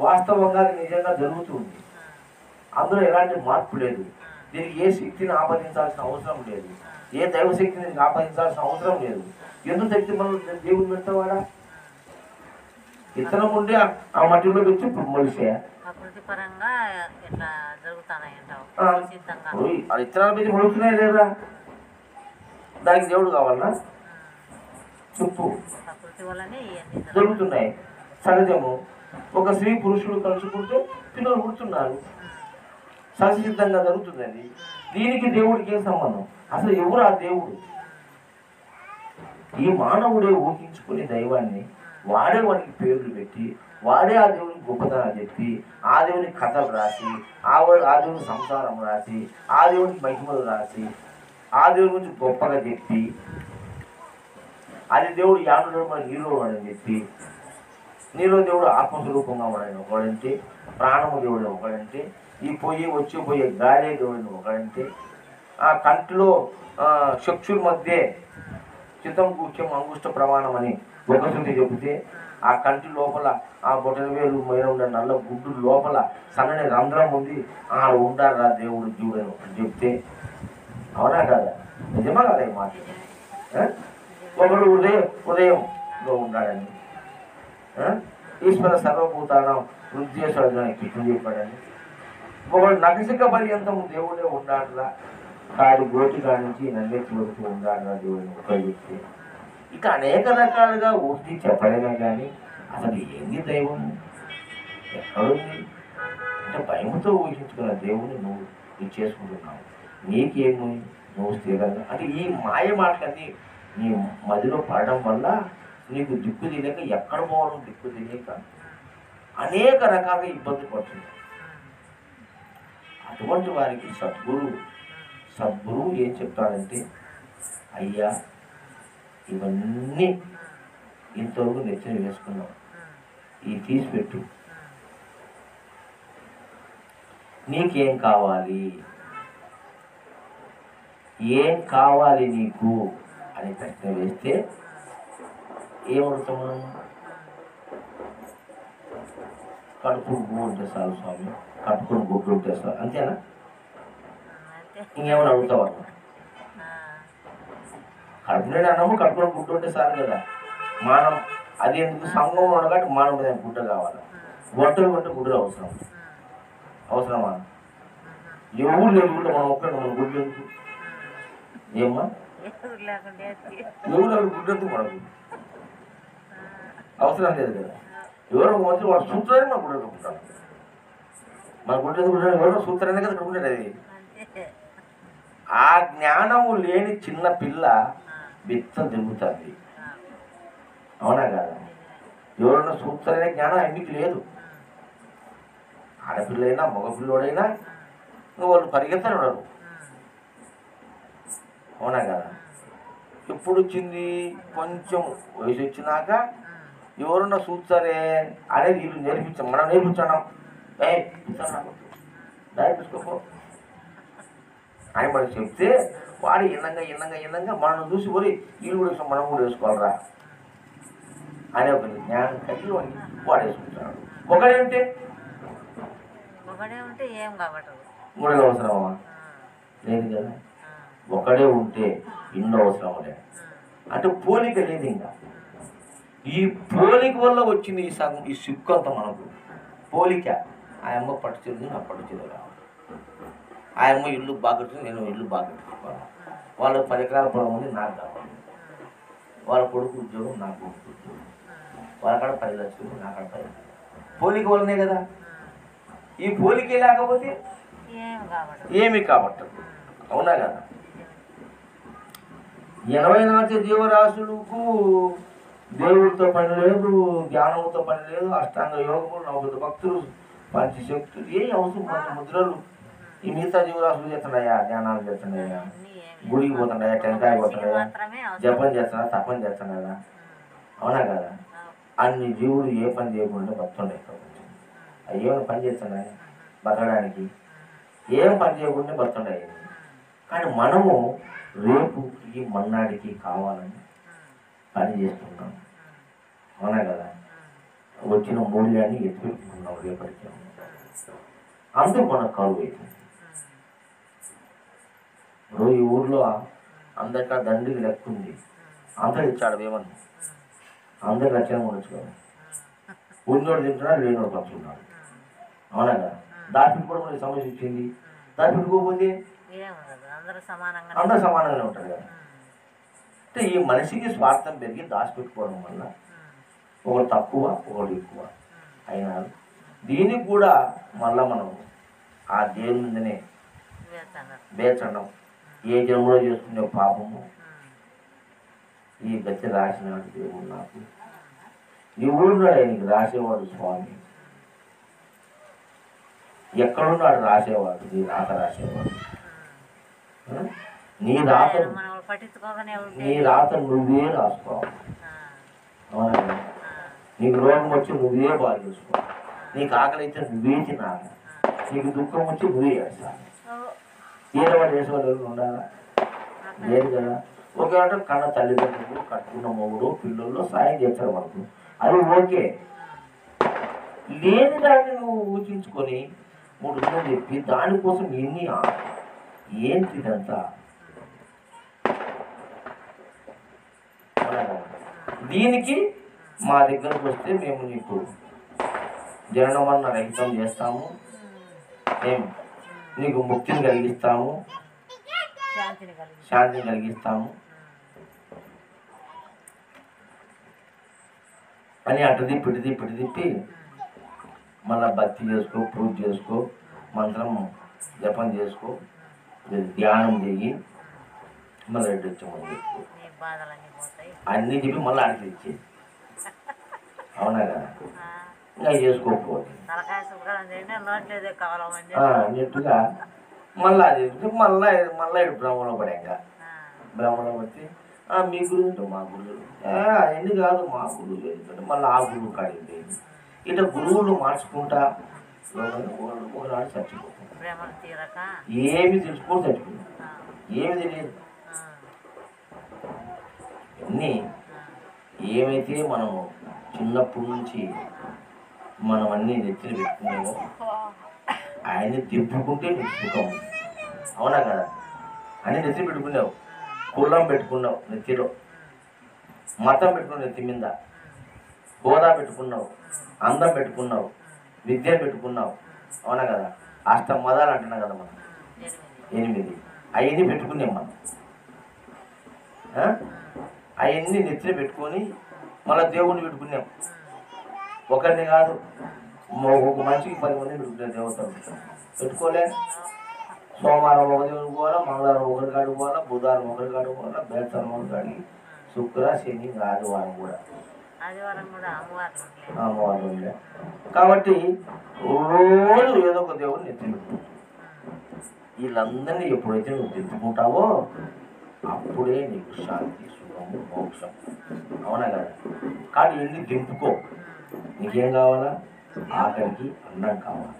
వాస్తవంగా నిజంగా జరుగుతుంది. అందులో ఎలాంటి మార్పు లేదు. దీనికి ఏ శక్తిని ఆపాదించాల్సిన అవసరం లేదు, ఏ దైవశక్తిని ఆపాదించాల్సిన అవసరం లేదు. ఎందుకు శక్తి మనం దేవుడు పెట్టవాడా? ఇతరం ఉండి ఆ మట్టిలో పెట్టి మొలిసే ఇతరాల మీద మొలుస్తున్నాయి లేదా? దానికి దేవుడు కావాలన్నా? చెప్పు. జరుగుతున్నాయి, సహజము. ఒక స్త్రీ పురుషుడు కలుసుకుంటే పిల్లలు పుడుతున్నారు, సహజసిద్ధంగా జరుగుతుందండి. దీనికి దేవుడికి ఏం సంబంధం? అసలు ఎవరు ఆ దేవుడు? ఈ మానవుడే ఊహించుకుని దైవాన్ని వాడే వానికి పేర్లు పెట్టి వాడే ఆ దేవునికి గొప్పతనాలు చెప్పి ఆ దేవునికి కథలు రాసి ఆ దేవునికి సంసారం రాసి ఆ దేవునికి మహిమలు రాసి ఆ దేవుని గురించి గొప్పగా చెప్పి అది దేవుడు యానుడు మన హీరో అని చెప్పి నీలో దేవుడు ఆత్మస్వరూపంగా వాడని ఒకడంటే ప్రాణము దేవుడు ఒకడంటే ఈ పోయే గాలే దేవుడిని ఒకడంటే ఆ కంటిలో చక్షుల మధ్య చిత్తం కూర్చం అంగుష్ట ప్రమాణం అని ఒక శృతి చెబితే ఆ కంటి లోపల ఆ బొటన వేలు మీద ఉన్న నల్ల గుడ్డు లోపల సన్నని రంధ్రం ఉంది ఆ ఉండారా దేవుడు జీవుడను అని చెప్తే అవునా కాదా? నిజమా కాదా ఈ మాట? ఒకడు ఉదయంలో ఉన్నాడని ఈశ్వర సర్వభూతానం వృద్ధేశ్వరానికి కిట్లు చెప్పాడని ఒకడు నగసిక పర్యంతం దేవుడే ఉన్నాడురా కాడి గోటిగా నుంచి నల్లెత్తి వరకు ఉన్నాడురా దేవుడిని ఉపయోగిస్తే ఇక అనేక రకాలుగా ఊరికి చెప్పలేదా కానీ అసలు ఏంది దైవం ఎక్కడుంది అంటే భయంతో ఊహించుకున్న దేవుని నువ్వు చేసుకుంటున్నావు. నీకేమి నువ్వు స్థిరంగా అంటే ఈ మాయ మాటలన్నీ నీ మదిలో పడడం వల్ల నీకు దిక్కు తెలియక ఎక్కడ పోవడం దిక్కు తెలియక అనేక రకాలుగా ఇబ్బంది పడుతుంది. అటువంటి వారికి సద్గురువు ఏం చెప్తాడంటే, అయ్యా ఇవన్నీ ఇంతవరకు నెచ్చిన వేసుకున్నావు, ఈ తీసిపెట్టు, నీకేం కావాలి, ఏం కావాలి నీకు అని ప్రశ్న వేస్తే ఏమవుతాం మనం? కడుపుని గుడ్డు ఉంటే చాలు స్వామి, కట్టుకుని గుడ్డు ఉంటే చాలు, అంతేనా? ఇంకేమైనా అడుగుతావు అన్న? కడుపునే అన్నము కట్టుకుని గుడ్డు ఉంటే చాలు కదా. మానం అది ఎందుకు సంఘం ఉండగానే మానవ గుడ్డ కావాలి. వంటలు కొంటే గుడ్డలు అవసరమా? ఎవరు లేకుండా మనం ఒక్కడే మన గుడ్డు ఎందుకు? ఏమ్మా ఎవరు గుడ్డు ఎందుకు మనకు అవసరం లేదు కదా. ఎవరో మంచి వాడు సూత్రాన్ని మన గుడ్డ కట్టుకుంటారు. మన గుడ్డ ఎందుకు ఎవరో సూత్రాన్ని కదా కట్టుకుంటారు. అది ఆ జ్ఞానము లేని చిన్న పిల్ల బిత్త దిగుతుంది. అవునా కదా? ఎవరన్నా సూత్రమైన జ్ఞానం అన్నికి లేదు. ఆడపిల్లైనా మగపిల్లోడైనా వాళ్ళు పరిగెత్తని ఉండరు. అవునా కదా? ఎప్పుడు వచ్చింది? కొంచెం వయసు వచ్చినాక ఎవరన్నా చూస్తారే అనేది వీళ్ళు నేర్పించాం, మనం నేర్పించాం. నేర్పించుకోపో అని మనం చెప్తే వాడు ఇన్నంగా మనం చూసి పోయి వీళ్ళు కూడా మనం కూడా వేసుకోవాలరా అనే ఒక జ్ఞానం కలిగి వాడు వేసుకుంటాడు. ఒకడే ఉంటే ఏం కాబట్టి మూడో అవసరమా? లేదు కదా. ఒకడే ఉంటే ఎన్నో అవసరం లేదు. అంటే పోలిక లేదు. ఇంకా ఈ పోలిక వల్ల వచ్చింది ఈ సగం ఈ సిక్కు అంతా మనకు. పోలిక ఆ అమ్మ పట్టు చీరలు నా పట్టు చీరలు కావాలి, ఆ అమ్మ ఇల్లు బాగొట్టు నేను ఇల్లు బాగొట్టుకోవాలి, వాళ్ళ 10 ఎకరాల పొలం ఉంది నాకు కావాలి, వాళ్ళ కొడుకు ఉద్యోగం నాకు కొడుకు ఉద్యోగం, వాళ్ళకాడ 10 లక్షలు నాకాడ 10 లక్షలు. పోలిక వల్లనే కదా. ఈ పోలికే లేకపోతే ఏమి కాబట్టదు. అవునా కదా? 84 జీవరాశులకు దేవుడితో పని లేదు, జ్ఞానంతో పని లేదు, అష్టాంగ యోగములు, 40 భక్తులు, పంచశక్తులు ఏం అవసరం? 10 ముద్రలు. ఈ మిగతా జీవరాశులు చేస్తున్నాయా? ధ్యానాలు చేస్తున్నాయా? గుడికి పోతున్నాయా? టెంకాయ పోతున్నాయా? జపం చేస్తున్నా? తపం చేస్తున్నాయా? అవునా కదా? అన్ని జీవులు ఏ పని చేయకుండా బతుండే. అవి ఏమైనా పని చేస్తున్నాయి బతకడానికి? ఏం పని చేయకుండా బతుండాయి. కానీ మనము రేపుకి మన్నాడికి కావాలని పని చేస్తున్నాం. అవునా కదా? వచ్చిన మూల్యాన్ని ఎత్తుపెట్టుకున్నాం రేపటికి. అందుకు మనకు కరువు అవుతుంది. ఇప్పుడు ఈ ఊర్లో అందరికీ దండికి లెక్క ఉంది, అందరూ ఇచ్చాడు ఏమన్నా, అందరు లక్ష్యం ఉంచుకోవాలి. ఉన్నోడు తింటున్నాడు, లేనోడు పంచుకున్నాడు. అవునా కదా? దాచిపెట్టుకోవడం మనకి సమస్య ఇచ్చింది. దాచిపెట్టుకోకపోతే అందరూ సమానంగానే ఉంటారు కదా. అంటే ఈ మనిషికి స్వార్థం పెరిగి దాచిపెట్టుకోవడం వల్ల ఒకటి తక్కువ ఒకటి ఎక్కువ అయినా దీనికి కూడా మళ్ళా మనం ఆ దేవుని మీదనే బేచడం, ఏ జన్మలో చేసుకునే పాపము ఈ గతి రాసినాడు దేవుడు నాకు. ఎవరున్నాడు నీకు రాసేవాడు స్వామి? ఎక్కడున్నాడు రాసేవాడు? నీ రాత రాసేవాడు. నీ రాత నువ్వే రాసుకోవాలి. నీకు రోగం వచ్చి నువ్వే బాగా చేసుకోవాలి. నీకు ఆకలి అయితే నువ్వే తినాలి. నీకు దుఃఖం వచ్చి నువ్వే చేస్తాను. ఏదైనా చేసేవాళ్ళు ఎవరు ఉండాలా? లేదు కదా. ఒకవేళ కన్న తల్లిదండ్రులు, కట్టుకున్న మొగుడు, పిల్లల్లో సాయం చేస్తారు మనకు, అది ఓకే. లేని దాన్ని నువ్వు ఊహించుకొని 3 రోజులు చెప్పి దానికోసం ఎన్ని ఏంటి ఇదంతా? దీనికి మా దగ్గరకు వస్తే మేము నీకు జననమరణ రహితం చేస్తాము, మేము నీకు ముక్తిని కలిగిస్తాము, శాంతిని కలిగిస్తాము అని అటు తిప్పి మళ్ళీ భక్తి చేసుకో, పూజ చేసుకో, మంత్రం జపం చేసుకో, ధ్యానం చెయ్యి, మళ్ళీ రెడ్డి వచ్చి అన్నీ చెప్పి మళ్ళీ ఆడికి ఇచ్చేది. అవునా కదా? ఇంకా చేసుకోకపోతే అన్నట్టుగా మళ్ళీ అది మళ్ళీ బ్రహ్మలో పడాక బ్రహ్మలో పడితే మీ గురించి మా గురువు అవన్నీ కాదు, మా గురువు ఎందుకంటే మళ్ళీ ఆ గురువు కాడింది. ఇట్లా గురువులు మార్చుకుంటా ఒకనాడు చచ్చిపోతాం. ఏమి తెలుసుకొని చచ్చిపోతాం, ఏమి తెలియదు. అన్నీ ఏమైతే మనము చిన్నప్పటి నుంచి మనం అన్నీ నెత్తిని పెట్టుకున్నామో ఆయన్ని దింపుకుంటే నీకు సుఖం. అవునా కదా? అన్నీ నెత్తిని పెట్టుకున్నావు, కులం పెట్టుకున్నావు నెత్తిలో, మతం పెట్టుకున్నావు నెత్తి మీద, హోదా పెట్టుకున్నావు, అందం పెట్టుకున్నావు, విద్య పెట్టుకున్నావు. అవునా కదా? అష్టమదాలు అంటున్నాం కదా మనం, 8 అవన్నీ పెట్టుకున్నాం మనం. అవన్నీ నెత్తిని పెట్టుకొని మళ్ళీ దేవుణ్ణి పెట్టుకున్నాం. ఒకరిని కాదు, ఒక మనిషికి 10 మందిని పెట్టుకున్నాం. దేవతలు పెట్టుకోలే. సోమవారం ఒక దేవుడికి పోవాలా, మంగళవారం ఒకరి కాడికి పోవాలా, బుధవారం ఒకరి కాడికి పోవాలా, బేస్తవారం ఒకరి కాడికి, శుక్ర శని ఆదివారం కూడా అమ్మవారు ఉండే. కాబట్టి రోజు ఏదో ఒక దేవుడిని నెత్తి పెట్టుకుంటాం. వీళ్ళందరినీ ఎప్పుడైతే నువ్వు తెచ్చుకుంటావో అప్పుడే నీకు శాంతి, సుఖము, మోక్షం. అవునా కదా? కానీ ఎన్ని దింపుకో. నీకేం కావాలా? ఆఖరికి అన్నం కావాలి.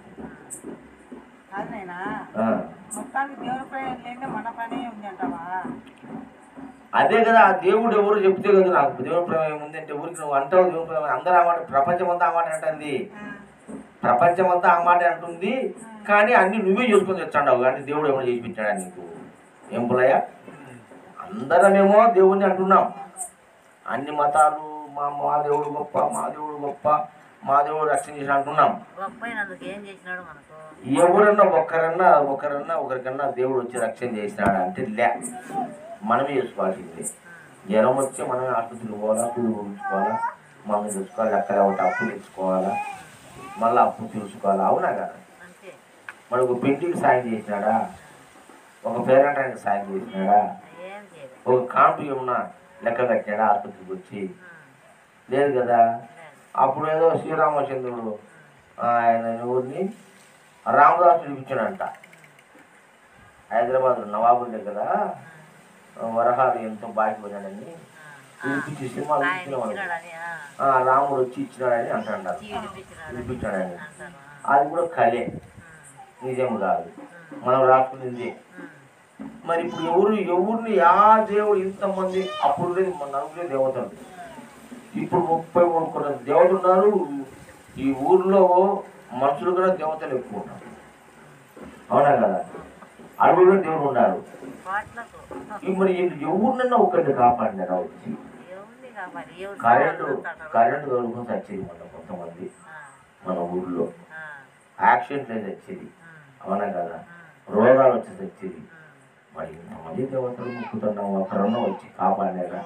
అదే కదా, ఆ దేవుడు ఎవరు చెప్తే కదా నాకు దేవుడి ప్రేమ ఉంది అంటే ఊరికి నువ్వు అంటావు. దేవుడి ప్రేమ అందరూ ఆ మాట, ప్రపంచం అంతా ఆ మాట అంటుంది, ప్రపంచం అంతా ఆ మాట అంటుంది. కానీ అన్ని నువ్వే చేసుకొని తెచ్చాడావు. కానీ దేవుడు ఏమైనా చేసి పెట్టాడా నీకు? ఏం పులయ్యా? అందరమేమో దేవుడిని అంటున్నాం. అన్ని మతాలు మా దేవుడు గొప్ప, మా దేవుడు గొప్ప, మా దేవుడు రక్షణ చేసి అంటున్నాం. ఎవరన్నా ఒకరికన్నా దేవుడు వచ్చి రక్షణ చేసినాడు అంటే లే, మనమే చేసుకోవాల్సిందే. జ్వరం వచ్చి మనమే ఆసుపత్రికి పోవాలా, పూలు ఉంచుకోవాలా, మనం చూసుకోవాలి, ఎక్కడ ఒకటి అప్పు తెచ్చుకోవాలా, మళ్ళీ అప్పు తీసుకోవాలా. అవునా కదా? మనకు పెళ్లికి సాయం చేసినాడా? ఒక పేరెంటానికి సాయం చేసినాడా? ఒక కాంపు ఏమన్నా లెక్క కట్టాడా ఆసుపత్రికి వచ్చి? లేదు కదా. అప్పుడు ఏదో శ్రీరామచంద్రుడు ఆయన ఊరిని రామదాసు చూపించాడంట. హైదరాబాద్ నవాబుల దగ్గర వరహాలు ఎంతో బాగిపోయాడని చూపించి సినిమాలు చూపించిన రాముడు వచ్చి ఇచ్చినాడని అంటాడు, చూపించాడని. అది కూడా కలే, నిజం కాదు, మనం రాసుకునింది. మరి ఇప్పుడు ఎవరిని దేవుడు ఇంతమంది? అప్పుడు లేదు, మన నలుగురే దేవతలు, ఇప్పుడు 33 కోట్ల దేవతలు ఉన్నారు. ఈ ఊర్లో మనుషులు కూడా దేవతలు ఎక్కువ ఉన్నారు. అవునా కదా? అడుగులో దేవుడు ఉన్నారు. మరి ఎవరినన్నా ఒకరిని కాపాడినారా వచ్చి? కరెంటు తోలుకొని వచ్చేది మన కొంతమంది మన ఊర్లో, యాక్సిడెంట్ అయితే వచ్చేది. అవునా కదా? రోగాలు వచ్చేసి వచ్చేది. మరి ఇంతమంది దేవతలు ముక్కుతున్నాం, ఒకరన్నా వచ్చి కాపాడినారా?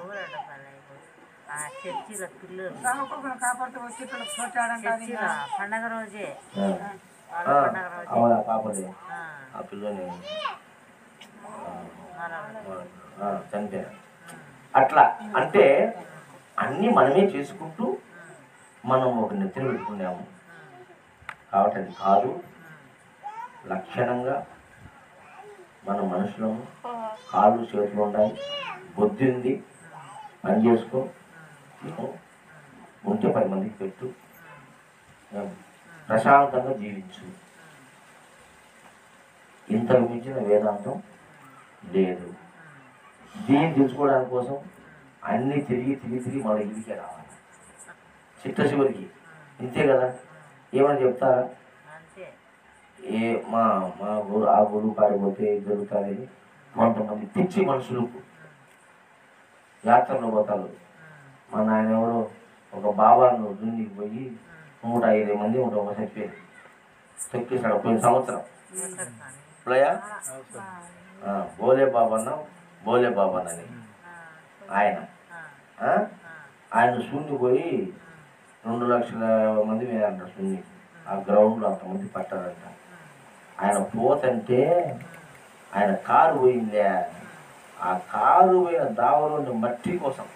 పండగ రోజే కాపాడే ఆ పిల్లని చనిపోయారు. అట్లా అంటే అన్నీ మనమే చేసుకుంటూ మనం ఒక నెత్తిన పెట్టుకున్నాము. కాబట్టి అది కాదు. లక్షణంగా మన మనుషులము కాళ్ళు చేతులు ఉండాలి, బుద్ధి ఉంది, పని చేసుకో, ఉంటే 10 మందికి పెట్టు, ప్రశాంతంగా జీవించు. ఇంతకు మించిన వేదాంతం లేదు. దీన్ని తెలుసుకోవడానికి కోసం అన్నీ తిరిగి మన ఇంటికే రావాలి. చిట్ట చివరికి ఇంతే కదా. ఏమని చెప్తారా? మా మా గురు ఆ గురువు కాడిపోతే జరుగుతుందని కొంతమంది పిచ్చి మనుషులకు యాత్రలో పోతారు. మా నాయన ఎవరో ఒక బాబాను జూనికి పోయి 105 మంది 101 చచ్చిపోయారు. తొక్కేశాడు పోయిన సంవత్సరం. బోలే బాబానని ఆయన శూన్య పోయి 2 లక్షల మంది మీద అంట శూన్య. ఆ గ్రౌండ్లో అంతమంది పట్టారంట. ఆయన పోతంటే ఆయన కారు పోయిందే, ఆ కారు పోయిన దావలో మట్టి కోసం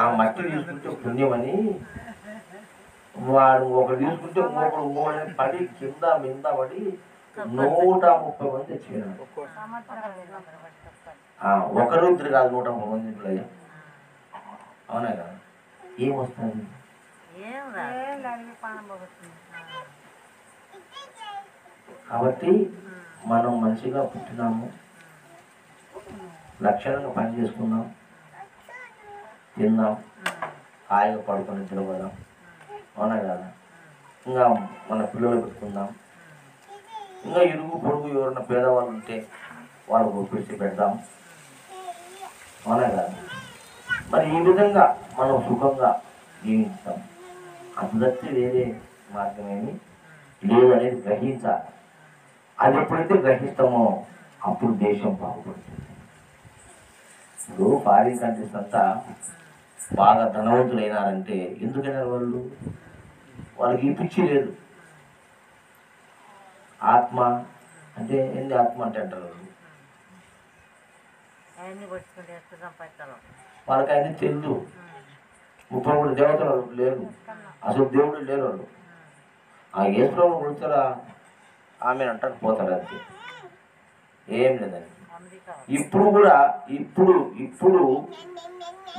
ఆ మట్టి తీసుకుంటే పుణ్యమని వాడు ఒకరు తీసుకుంటే ఇంకొకడు పడి కింద మింద పడి 130 మంది తెచ్చిపోయినాడు. ఒకరు ఇద్దరు కాదు, 130 మంది ఇంట్లో. అవునా కదా? ఏమొస్తుంది? కాబట్టి మనం మంచిగా పుట్టినాము, లక్షణంగా పని చేసుకున్నాం, తిన్నాం, హాయిగా పడుకొని నిద్రపోదాం. అవునా కదా? ఇంకా మన పిల్లలు పెట్టుకుందాం. ఇంకా ఇరుగు పొరుగు ఎవరన్నా పేదవాళ్ళు ఉంటే వాళ్ళకు పిలిచి పెడదాం. అవునా కదా? మరి ఈ విధంగా మనం సుఖంగా జీవిస్తాం. అందరికీ వేరే మార్గమేమి లేదు అనేది గ్రహించాలి. అది ఎప్పుడైతే గ్రహిస్తామో అప్పుడు దేశం బాగుపడుతుంది. ఇప్పుడు ఫారిన్ కంట్రీస్ అంతా బాగా ధనవంతులైనారంటే ఎందుకైనారు వాళ్ళు? వాళ్ళకి ఈ పిచ్చి లేదు. ఆత్మ అంటే ఏంది? ఆత్మ అంటే అంటారు వాళ్ళకి అన్ని తెలుసు. 33 దేవతలు లేరు, అసలు దేవుడు లేరు వాళ్ళు. ఆ యేసుప్రభుని కొడుతారా ఆమె అంటారు, పోతారు, అంతే, ఏం లేదండి. ఇప్పుడు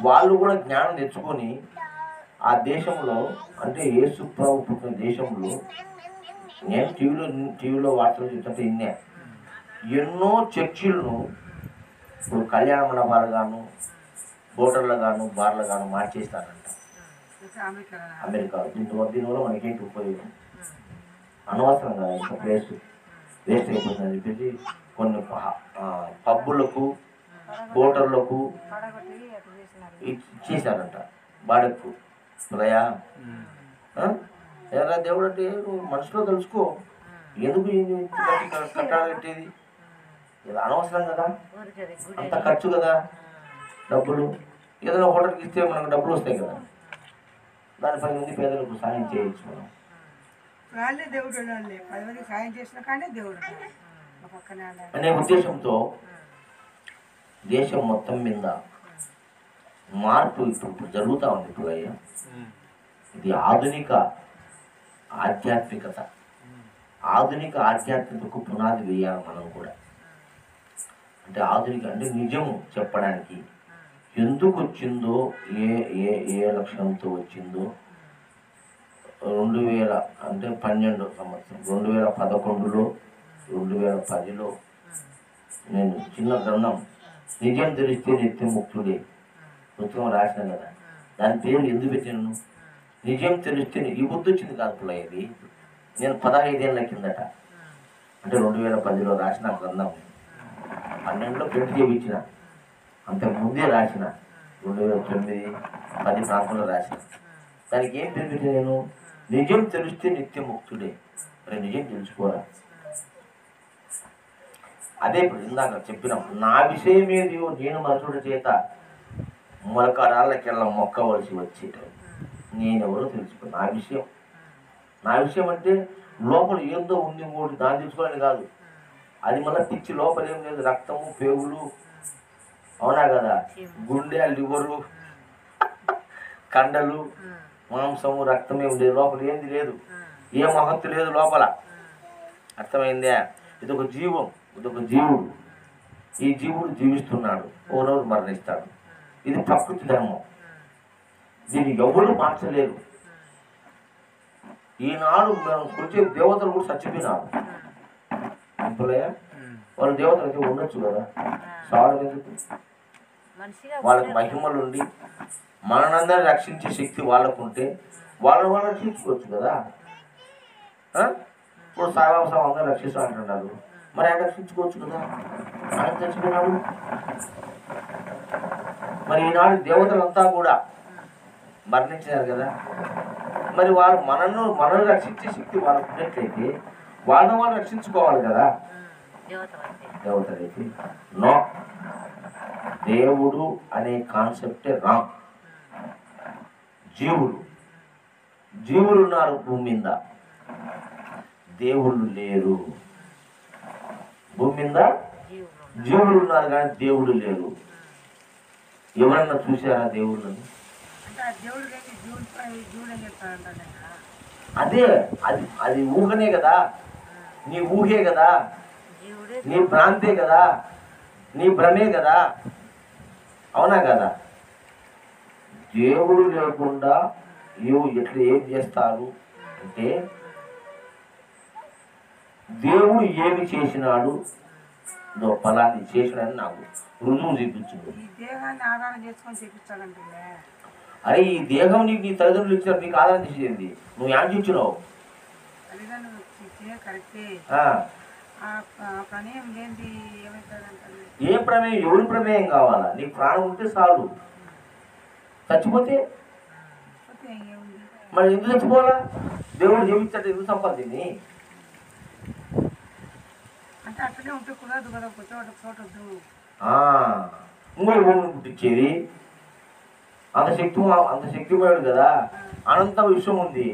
వాళ్ళు కూడా జ్ఞానం తెచ్చుకొని ఆ దేశంలో, అంటే యేసు ప్రభు పుట్టిన దేశంలో, నేను టీవీలో వార్తలు చూస్తుంటే ఇన్నే ఎన్నో చర్చిలను ఇప్పుడు కళ్యాణ మండపాలు గాను, హోటళ్ళు గాను, బార్లు గాను మార్చేస్తారంట అమెరికా. దీనివల్ల మనకేంటి ఉపయోగం? అనవసరం కదా, ఇంత ప్లేస్ వేస్ట్ అయిపోతుందని చెప్పేసి కొన్ని పబ్బులకు, హోటళ్లకు ఇచ్చేసారంట బాడకు. రయా ఎరా దేవుడు అంటే నువ్వు మనసులో తెలుసుకో, ఎందుకు కట్టాలి కట్టేది? ఇది అనవసరం కదా, అంత ఖర్చు కదా, డబ్బులు. ఏదైనా హోటల్కి ఇస్తే మనకు డబ్బులు వస్తాయి కదా, దాని 10 మంది పేదలకు సాయం చేయొచ్చు మనం. అనే ఉద్దేశంతో దేశం మొత్తం మీద మార్పు ఇప్పుడు జరుగుతూ ఉంది. ఇప్పుడు అయ్యా ఇది ఆధునిక ఆధ్యాత్మికత. ఆధునిక ఆధ్యాత్మికతకు పునాది వేయాలి మనం కూడా. అంటే ఆధునిక అంటే నిజము చెప్పడానికి ఎందుకు వచ్చిందో, ఏ లక్ష్యంతో వచ్చిందో 2000 అంటే 12 సంవత్సరం 2011లో 2010లో నేను చిన్న గ్రంథం నిజం తెలిస్తే నిత్యం ముక్తుడే పుస్తకం రాశాను కదా. దాని పేరు ఎందుకు పెట్టాను? నిజం తెలిస్తే. ఈ బుద్ధి వచ్చింది కాదు పుల్లయ్యది. నేను 15 ఏళ్ళ కిందట, అంటే 2010లో రాసిన గ్రంథం 12లో ప్రింట్ చేయించిన. అంతకుముందే రాసిన 2009, 10 ప్రాంతంలో రాసిన. దానికి ఏం పేరు పెట్టాను నేను? నిజం తెలిస్తే నిత్య ముక్తుడే. మరి నిజం తెలుసుకోరా? అదే ఇప్పుడు ఇందాక చెప్పినాం, నా విషయమే నేను మనుషుడి చేత మొలకరాళ్ళకెళ్ళ మొక్కవలసి వచ్చేట నేనెవరో తెలుసుకో. నా విషయం అంటే లోపల ఏందో ఉంది ఇంకోటి, దాన్ని తెలుసుకోవాలని కాదు. అది మళ్ళీ పిచ్చి లోపల ఏం లేదు, రక్తము, పేగులు, అవునా కదా, గుండె, లివరు, కండలు, మాంసము, రక్తం ఏం లేదు లోపల, ఏంది లేదు, ఏ మహత్తు లేదు లోపల. అర్థమైందే? ఇదొక జీవం, ఇదొక జీవుడు. ఈ జీవుడు జీవిస్తున్నాడు, ఓ రోజు మరణిస్తాడు. ఇది ప్రకృతి ధర్మం, దీన్ని ఎవరు మార్చలేరు. ఈనాడు మనం కొలిచే దేవతలు కూడా చచ్చిపోయినారు. అంతలే వాళ్ళు దేవతలు అయితే ఉండొచ్చు కదా, సాగు ఎందుకు? వాళ్ళకి మహిమలు ఉండి మనందరినీ రక్షించే శక్తి వాళ్ళకు ఉంటే వాళ్ళు రక్షించుకోవచ్చు కదా. ఇప్పుడు సాయిబాబా అందరూ రక్షిస్తూ అంటున్నారు, మరి ఆయన రక్షించుకోవచ్చు కదా, ఆయన చచ్చిపోయినాడు. మరి ఈనాడు దేవతలంతా కూడా మరణించినారు కదా, మరి వాళ్ళు మనల్ని రక్షించే శక్తి వాళ్ళకు ఉన్నట్లయితే వాళ్ళు రక్షించుకోవాలి కదా. దేవతలైతే నో, దేవుడు అనే కాన్సెప్టే రాంగ్. జీవులు ఉన్నారు భూమి మీద, దేవుళ్ళు లేరు. భూమి మీద జీవులు ఉన్నారు కానీ దేవుడు లేరు. ఎవరన్నా చూసారా దేవుళ్ళని? అదే, అది ఊహనే కదా, నీ ఊహే కదా, నీ భ్రాంతే కదా, నీ భ్రమే కదా, అవునా కదా. దేవుడు లేకుండా ఎట్లా ఏం చేస్తారు అంటే, దేవుడు ఏమి చేసినాడు, ఫలాన్ని చేసినాడని నాకు రుజువు చూపించు. అరే ఈ దేహం నీకు నీ తల్లిదండ్రులు ఇచ్చారు, నీకు ఆధారం చేసేది, నువ్వు ఏం చూచినావు? ఏ ప్రమేయం, ఎవరి ప్రమేయం కావాలా? నీకు ప్రాణం ఉంటే చాలు, చచ్చిపోతే మరి ఎందుకు చచ్చిపోవాలా? దేవుడు జీవించాడు, ఎందుకు సంపాదించింది? ఇంకోటి భూమిని పుట్టించేది, అంత శక్తిమయుడు కదా, అనంత విషయం ఉంది.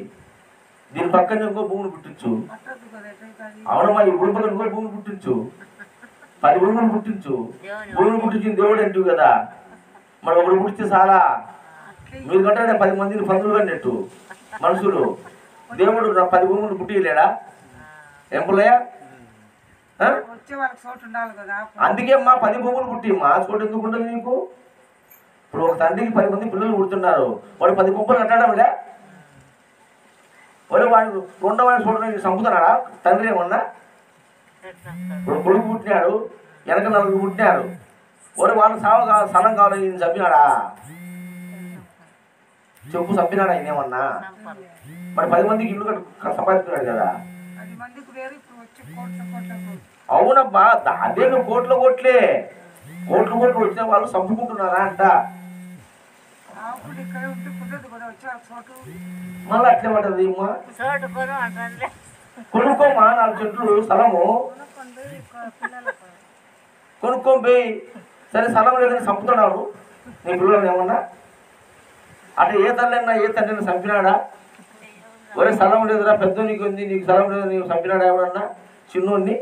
దీని పక్కన ఇంకో భూమిని పుట్టించు. అవునమ్మా, ఈ భూమి పక్కన ఇంకో భూమిని పుట్టించు, 10 భూములు పుట్టించు. భూమిని పుట్టించింది దేవుడు అంటూ కదా, మరి ఒకడు పుట్టించి చాలా. మీరు కంటే 10 మందిని పందులు కన్నట్టు మనుషులు. దేవుడు 10 భూములు పుట్టిలేడా? ఎంపులయ్యా, అందుకే మా 10 భూములు పుట్టి మా చోటు ఎందుకు ఉండదు నీకు? ఇప్పుడు ఒక తండ్రికి 10 మంది పిల్లలు పుడుతున్నారు, వాడు 10 కుప్పలు కట్టడంలే. వాడు రెండో వాడిని చూడడానికి చంపుతున్నాడా తండ్రి ఏమన్నా? ఇప్పుడు కొడుకు పుట్టినాడు, వెనక 4 పుట్టినారు, వాళ్ళు స్థలం కావాలి, ఈయన చంపినాడా? చెప్పు, చంపినాడా ఆయన ఏమన్నా? మరి 10 మందికి ఇల్లు సంపాదిస్తున్నాడు కదా. అవునబ్బా, అదే నువ్వు కోట్లు వచ్చిన వాళ్ళు చంపుకుంటున్నారా అంట. మళ్ళీ అట్లే పడ్డది, కొనుక్కోమా 4 చెట్లు స్థలము కొనుక్కోపోయి. సరే స్థలం లేదని చంపుతున్నాడు నీ పిల్లలు ఏమన్నా? అంటే ఏ తండ్రిని చంపినాడా? ఒరే స్థలం లేదురా, పెద్ద నీకు ఉంది, నీకు స్థలం లేదు, నీకు చంపినాడా ఎవడన్నా చిన్నోడిని?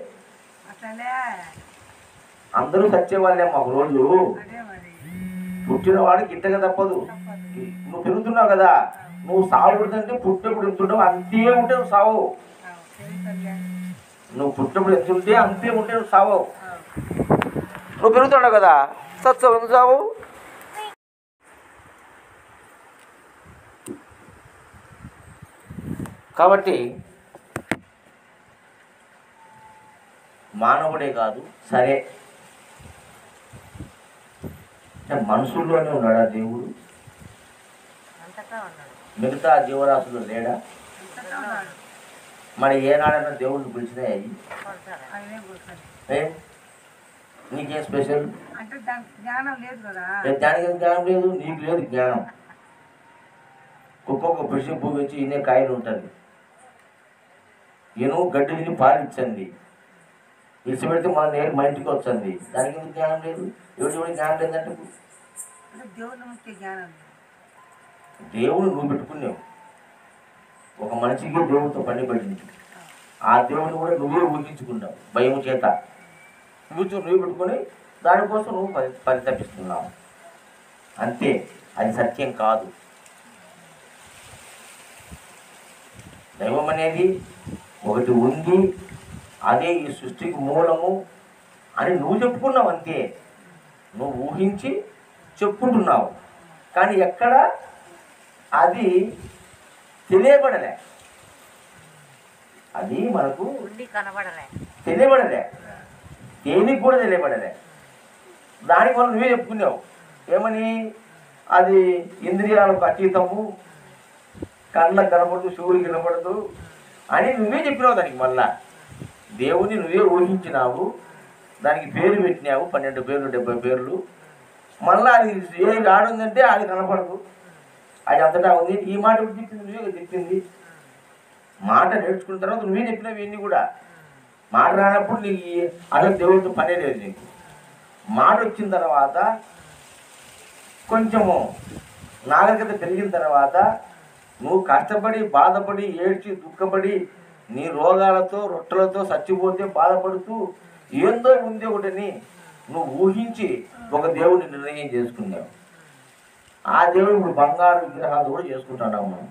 అందరూ చచ్చేవాళ్ళే మాకు రోజు. పుట్టిన వాడికి ఇంతగా తప్పదు. నువ్వు పెరుగుతున్నావు కదా, నువ్వు సావు పుడుతుంటే పుట్టినప్పుడు ఎంతుంటావు అంతే ఉంటే నువ్వు సావు. నువ్వు పుట్టినప్పుడు ఎంత ఉంటే అంతే ఉంటే నువ్వు సావు. నువ్వు పెరుగుతున్నావు కదా, సత్సవు ఎందుకు సావు? కాబట్టి మానవుడే కాదు, సరే మనుషుల్లోనే ఉన్నాడా దేవుడు? మిగతా జీవరాశులు లేడా? మరి ఏనాడన్నా దేవుడిని పిలిచినాయి? నీకేం స్పెషల్? దానికి జ్ఞానం లేదు, నీకు లేదు జ్ఞానం. కుక్క పిలిచి పువ్వు వచ్చి ఇన్నే కాయలు ఉంటుంది, ఈయన గడ్డి తిని పాలించండి, ఇచ్చి పెడితే మా ఇంటికి వచ్చింది. దానికి ఎందుకు జ్ఞానం లేదు? ఎవరి జ్ఞానం లేదంటే దేవుడు నువ్వు పెట్టుకున్నావు. ఒక మనిషికి దేవుడితో పని పడింది, ఆ దేవుడిని కూడా నువ్వే ఊహించుకున్నావు భయం చేత నువ్వు పెట్టుకొని దానికోసం నువ్వు పరితపిస్తున్నావు అంతే. అది సత్యం కాదు. దైవం అనేది ఒకటి ఉంది, అదే ఈ సృష్టికి మూలము అని నువ్వు చెప్పుకున్నావు అంతే. నువ్వు ఊహించి చెప్పుకుంటున్నావు, కానీ ఎక్కడ అది తెలియబడలే, అది మనకు తెలియబడలే, దేనికి కూడా తెలియబడలే. దానివల్ల నువ్వే చెప్పుకున్నావు ఏమని, అది ఇంద్రియాలకు అతీతము, కళ్ళకు కనపడదు, శివుడికి కనపడదు అని నువ్వే చెప్పినావు. దానికి మళ్ళా దేవుని నువ్వే ఊహించినావు, దానికి పేరు పెట్టినావు, 12 పేర్లు 70 పేర్లు. మళ్ళీ అది ఏది ఆడుందంటే అది కనపడదు, అది అంతటా ఉంది. ఈ మాట చెప్పింది నువ్వే చెప్పింది. మాట నేర్చుకున్న తర్వాత నువ్వే చెప్పినావు ఇవన్నీ కూడా. మాట రానప్పుడు నీకు అసలు దేవుడితో పనే లేదు. నీకు మాట వచ్చిన తర్వాత కొంచెము నాగరికత పెరిగిన తర్వాత నువ్వు కష్టపడి బాధపడి ఏడ్చి దుఃఖపడి నీ రోగాలతో రొట్టెలతో చచ్చిపోతే బాధపడుతూ ఏందో ఉంది ఒకటిని నువ్వు ఊహించి ఒక దేవుడిని నిర్ణయం చేసుకున్నావు. ఆ దేవుడు ఇప్పుడు బంగారు విగ్రహాలు కూడా చేసుకుంటున్నావు మనం,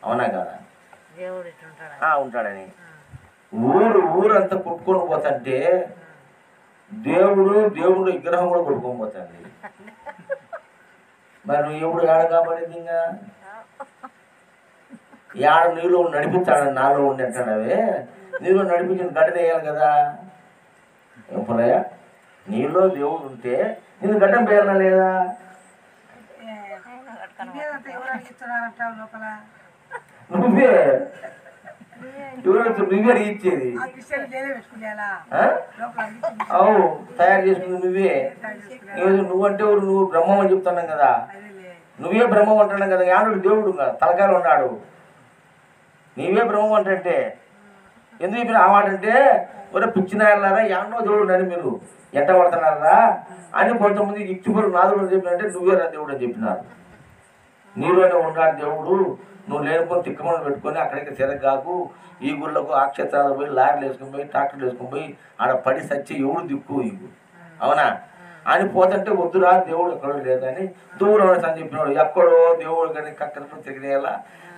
అవునా కదా? ఉంటాడని ఊరంతా కొట్టుకొని పోతుంటే దేవుడు విగ్రహం కూడా కొట్టుకొని పోతుంది. మరి నువ్వు ఎప్పుడు ఏడ కాబట్టింది? ఇంకా ఏడ నీళ్ళు నడిపించాడని నాలో ఉండి అంటాడవే, నీళ్ళు నడిపించిన గడ్డన వేయాలి కదా. ఏం పొలయ్య, నీలో దేవుడు ఉంటే నేను గడ్డం పేయాలా లేదా? నువ్వే నువ్వే ఇచ్చేది, అవు తయారు చేసుకుంది నువ్వే. నువ్వంటే నువ్వు బ్రహ్మం అని చెప్తున్నాం కదా, నువ్వే బ్రహ్మం అంటున్నాం కదా. యానుడు దేవుడు తలకాయలు ఉన్నాడు, నీవే బ్రహ్మం అంటే ఎందుకు చెప్పిన ఆ మాట అంటే, ఒరే పిచ్చినాయన్నారా యాన్నో దేవుడు అని మీరు ఎంట పడుతున్నారా అని కొంతమంది ఇచ్చిపరు నాదుడు అని చెప్పినంటే నువ్వేరా దేవుడు అని చెప్పినారు. నీలోనే ఉన్నాడు దేవుడు, నువ్వు లేనుకొని తిక్కమని పెట్టుకొని అక్కడికి తిరగాకు, ఈ గుళ్ళకు ఆ క్షేత్రాలు పోయి లారీలు వేసుకొని పోయి ట్రాక్టర్లు వేసుకొని పోయి ఆడ పడి సచ్చి ఎవడు దిక్కు ఇవ్వు, అవునా అని పోతుంటే వద్దురా దేవుడు ఎక్కడో లేదని దూరం అని చెప్పినాడు. ఎక్కడో దేవుడు కానీ కక్కడతో తిరిగేలా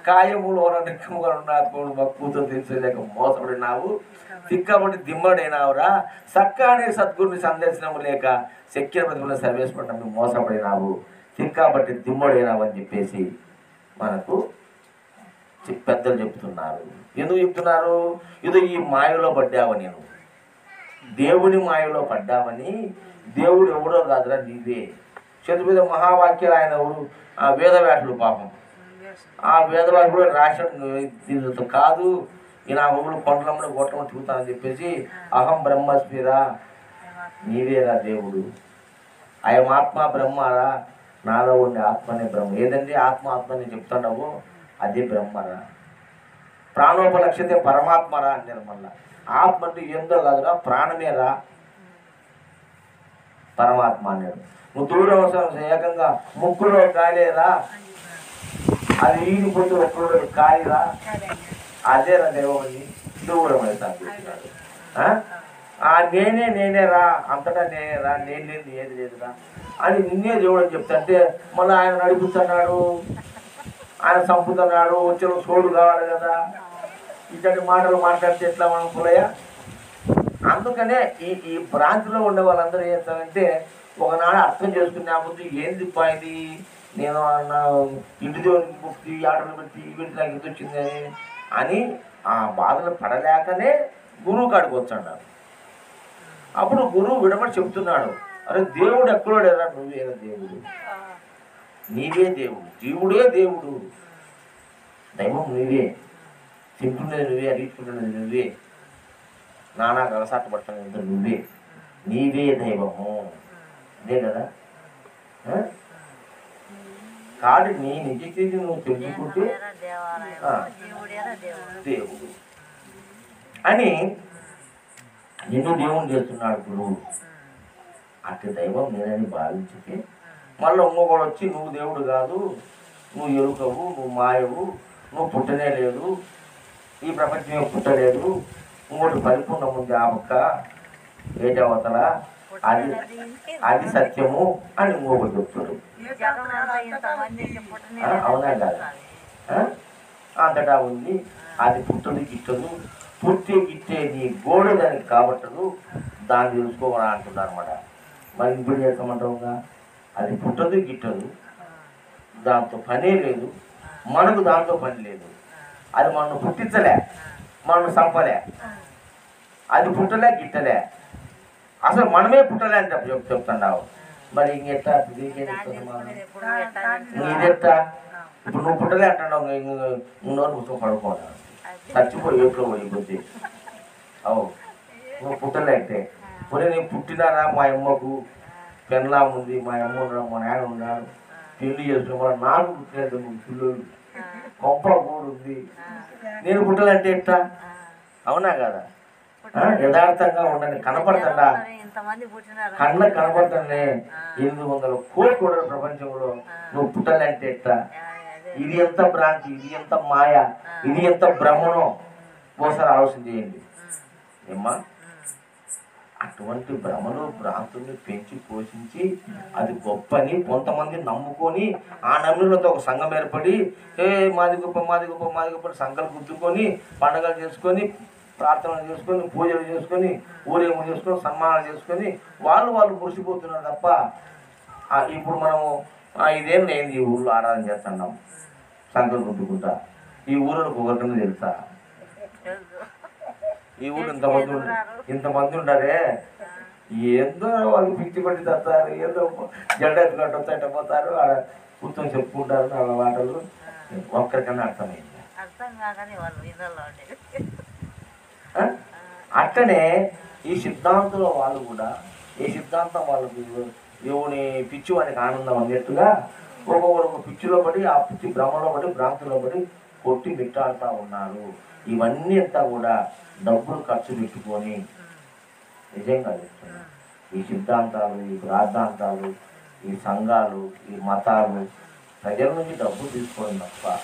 కాయములు నిక్కముగా ఉన్నాడు మా కూతురు తెలిసేలేక మోసపడినావు, తిక్కబడి దిమ్మడైనావురా, సక్కాని సద్గురుని సందర్శనము లేక శక్య ప్రతిమల సర్వేశ్వరం మోసపడినావు, తిక్కబట్టి దిమ్మడైనావు అని చెప్పేసి మనకు పెద్దలు చెప్తున్నారు. ఎందుకు చెప్తున్నారు? ఏదో ఈ మాయలో పడ్డావని, నువ్వు దేవుని మాయలో పడ్డావని. దేవుడు ఎవడో కాదురా నీవే. చతుర్వేద మహావాక్యాలు ఆయన ఎవరు? ఆ వేదవ్యాసుడు పాపం. ఆ వేదవ్యాసుడు కూడా రాశాడు కాదు, ఈ నా ఊళ్ళు కొండలంలో గొట్టం తిరుగుతానని చెప్పేసి అహం బ్రహ్మస్మిరా, నీవేరా దేవుడు. అయం ఆత్మ బ్రహ్మరా, నాలో ఉండే ఆత్మనే బ్రహ్మ. ఏదండి ఆత్మని చెప్తున్నావు, అదే బ్రహ్మరా. ప్రాణోపలక్ష్యతే పరమాత్మరా అన్నారు. మళ్ళా ఆత్మ అంటే ఏందో కాదురా, ప్రాణమేరా పరమాత్మ అన్నాడు. నువ్వు దూరం ఏకంగా ముక్కులో గాలేరా, అది ఈడిపోతే ఒక్కడు కాలిరా, అదేరా దేవని దూరం అవుతాను. నేనేరా, అంతటా నేనేరా, నేను ఏది లేదురా అని నిన్నే దేవుడు అని చెప్తాంటే మళ్ళీ ఆయన నడిపిస్తున్నాడు, ఆయన చంపుతున్నాడు, వచ్చిన సోడు కావాలి కదా. ఇట్లాంటి మాటలు మాట్లాడితే ఎట్లా మనం పులయ్య? అందుకనే ఈ భ్రాంతిలో ఉండే వాళ్ళందరూ ఏం చేస్తారంటే, ఒకనాడు అర్థం చేసుకునే ముందు ఏం తిప్పాయింది, నేను ఇంటి దేవునికి ముక్తి ఆటలు పెట్టి వీటి నాకు ఇంత వచ్చింది అని ఆ బాధలు పడలేకనే గురువు కాడికి వచ్చాడు. అప్పుడు గురువు విడమని చెప్తున్నాడు, అరే దేవుడు ఎక్కడో లేరా, నువ్వేనా దేవుడు, నీవే దేవుడు, జీవుడే దేవుడు, దైవం నువ్వే, తింటున్నది నువ్వే, అడిగించుకుంటున్నది నువ్వే, నానా కలసాట పడుతున్నది నువ్వే, నీవే దైవము. అదే కదా కాదు, నీ నిజ నువ్వు తెలుసుకుంటే దేవుడు అని నిన్ను దేవుడు చేస్తున్నాడు గురువు. అట్టి దైవం నేనని భావించితే మళ్ళీ ఇంకొకడు వచ్చి నువ్వు దేవుడు కాదు, నువ్వు ఎరుకవు, నువ్వు మాయవు, నువ్వు పుట్టనే లేదు, ఈ ప్రపంచమే పుట్టలేదు, ఇంకోటి పరిపూర్ణం ఉంది ఆ పక్క ఏటవతల, అది అది సత్యము అని ఇంకొకటి చెప్తాడు. అవునా కాదా? అంతటా ఉంది, అది పుట్టదు గిట్టదు, పుట్టే గిట్టే నీ గోడు దానికి కాబట్టదు, దాన్ని తెలుసుకోవాలని అంటున్నారు అనమాట. మరి ఇప్పుడు చేస్తామంటావుగా, అది పుట్టదు గిట్టదు, దాంతో పనే లేదు, మనకు దాంతో పని లేదు. అది మనం పుట్టించలే, మనం సంపలే, అది పుట్టలే గిట్టలే, అసలు మనమే పుట్టలే అని చెప్తున్నావు. మరి ఇంకెట్టా ఇదెట్టా? ఇప్పుడు నువ్వు పుట్టలే అంటున్నావు, నోరు పుస్తకం పడుకోవాలి, చచ్చిపోయి ఎప్పుడు పోయి బుద్ధి. అవు నువ్వు పుట్టలే అంటే పోనీ నేను పుట్టినారా, మా అమ్మకు పెన్లా ఉంది, మా అమ్మ ఉన్నాడు, మా నాయన ఉన్నాడు, పెళ్లి చేసుకున్నా, నాకు పుట్టినట్టు పిల్లలు గొప్ప ఊరు ఉంది, నేను పుట్టాలంటే ఎట్టా? అవునా కదా? యథార్థంగా ఉండని కనపడతా, కళ్ళకు కనపడతానే 800 కోట్లు కూడా ప్రపంచంలో, నువ్వు పుట్టాలంటే ఎట్టా? ఇది ఎంత భ్రాంతి, ఇది ఎంత మాయ, ఇది ఎంత భ్రమణం, ఒకసారి ఆలోచన చేయండి ఏమ్మా. అటువంటి భ్రమలు భ్రాంతుల్ని పెంచి పోషించి అది గొప్పని కొంతమంది నమ్ముకొని, ఆ నమ్ములతో ఒక సంఘం ఏర్పడి మాది గొప్ప మాది గొప్ప మాది గొప్ప సంఘాలు గుర్తుకొని, పండగలు చేసుకొని, ప్రార్థనలు చేసుకొని, పూజలు చేసుకొని, ఊరేము చేసుకొని, సన్మానాలు చేసుకొని వాళ్ళు మురిసిపోతున్నారు తప్ప, ఇప్పుడు మనము 5 ఏళ్ళు అయింది ఈ ఊళ్ళో ఆరాధన చేస్తున్నాం, సంఘాలు గుర్తుకుంటా. ఈ ఊరిలో ఒకరికన్నా తెలుసా? ఈ ఊరు ఇంతమంది ఉండారే, ఏందో వాళ్ళు పిచ్చి పట్టి తస్తారు, ఏదో జెండా ఎత్తుకట్టు పోతారు, ఆడ కూర్చొని చెప్పుకుంటారు వాళ్ళ మాటలు. ఒక్కరికన్నా అర్థమైంది. అట్లనే ఈ సిద్ధాంతంలో వాళ్ళు కూడా, ఈ సిద్ధాంతం వాళ్ళకు దేవుని పిచ్చి వానికి ఆనందం అన్నట్టుగా ఒక్కొక్కరు పిచ్చిలో పడి, ఆ పిచ్చి భ్రమలో పడి, భ్రాంతిలో పడి కొట్టి మిట్టాడుతూ ఉన్నారు. ఇవన్నీ అంతా కూడా డబ్బులు ఖర్చు పెట్టుకొని, నిజంగా చెప్తున్నా, ఈ సిద్ధాంతాలు, ఈ ప్రార్థాంతాలు, ఈ సంఘాలు, ఈ మతాలు ప్రజల నుంచి డబ్బులు తీసుకోవడం తప్ప,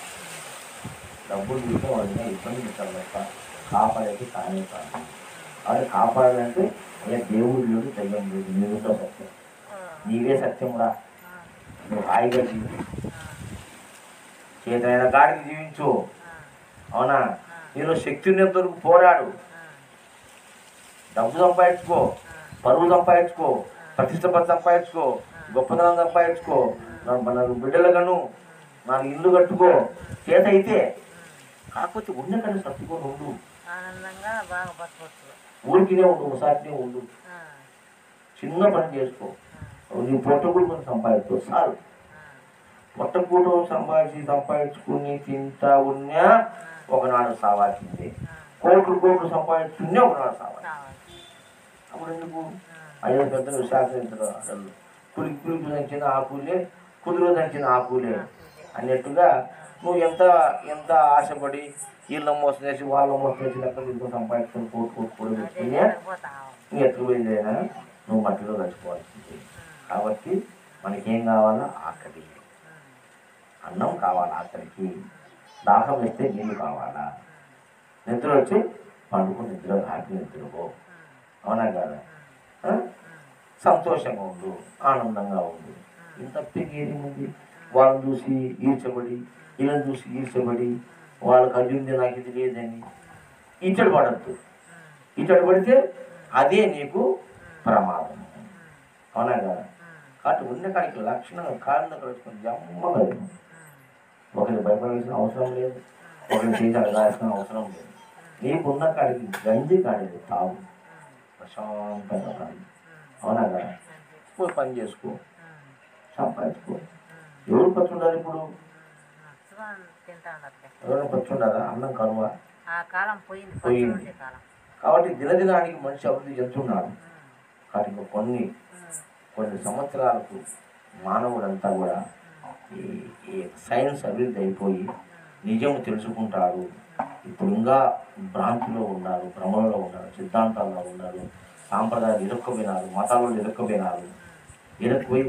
డబ్బులు తీసుకుని వాళ్ళని ఇబ్బంది పెట్టాలి తప్ప కాపాడేది కానే కాదు. అది కాపాడాలంటే అయ్యా దేవుడు లేదు, దయ్యం లేదు, నీవుతో సత్యం, నీవే సత్యం రా, నువ్వు హాయిగా జీవించు, చేతనైన గాడికి జీవించు. అవునా? నీలో శక్తి ఉన్నంతవరకు పోరాడు, డబ్బు సంపాదించుకో, పరువు సంపాదించుకో, ప్రతిష్టపతి సంపాదించుకో, గొప్పతనం సంపాదించుకో, మన బిడ్డలుగాను 4 ఇల్లు కట్టుకో, చేత అయితే. కాకపోతే ఉన్నకన్నా సర్దుకొని ఉండు, ఊరికినే ఉండు, ఒకసారినే ఉండు, చిన్న పని చేసుకో, నీ పొట్టకూడు మనం సంపాదించుకో చాలు. పొట్టకూడు సంపాదించుకుని తింటా ఉన్నా ఒకనాడు సావాల్సిందే, కోట్లు సంపాదించుకునే ఒకనాడు సావాలి. అప్పుడు ఎందుకు? అయ్యో పెద్ద శాస్త్రం కులికి దంచిన ఆకులే, కుదురు దంచిన ఆకులే అన్నట్టుగా నువ్వు ఎంత ఆశపడి వీళ్ళ మోసం చేసి వాళ్ళ మోసం చేసి లెక్క తీసుకొని సంపాదించుకొని కోట్లు పెట్టుకునే నువ్వు ఎత్తుకుపోయిందైనా నువ్వు మట్టిలో కలిసిపోవాల్సింది. కాబట్టి మనకేం కావాలా? ఆకలి, అన్నం కావాలా, ఆకలికి దాహం వేస్తే నీళ్ళు కావాలా, నిద్ర వచ్చి పండుకుని నిద్ర ఆకలి నిద్రపో. అవునా కదా? సంతోషంగా ఉండు, ఆనందంగా ఉండు. ఇంత ఏముంది? వాళ్ళని చూసి ఈర్చబడి, వీళ్ళని చూసి ఈర్చబడి, వాళ్ళకి అడ్డుంది నాకు ఇది లేదని ఇచ్చడి పడద్దు. ఇచ్చడి పడితే అదే నీకు ప్రమాదం. అవునా కదా? కాబట్టి ఉన్న కాడికి లక్షణంగా కాళ్ళ కలుసుకొని జమ్మగా ఒకరికి భయపడాల్సిన అవసరం లేదు, ఒకరికి చేసి అడగాల్సిన అవసరం లేదు. నీకున్న కాడికి గంజి కాడికి తాగు, ప్రశాంతంగా కాదు. అవునా కదా? పోయి పని చేసుకో, సంపాదించుకో. ఎవరు పచ్చుండాలి? ఇప్పుడు ఎవరైనా పచ్చుండారా? అన్నం కరువ పోయింది. కాబట్టి దినదినానికి మనిషి అభివృద్ధి చెందుతున్నాడు. కాబట్టి కొన్ని సంవత్సరాలకు మానవుడంతా కూడా ఈ సైన్స్ అభివృద్ధి అయిపోయి నిజం తెలుసుకుంటారు. ఇప్పుడు ఇంకా భ్రాంతిలో ఉన్నారు, భ్రమలో ఉన్నారు, సిద్ధాంతాల్లో ఉన్నారు, సాంప్రదాయాలు ఇరుక్కుపోయినారు, మతాలు ఇరుక్కుపోయినారు, ఇరుక్కుపోయి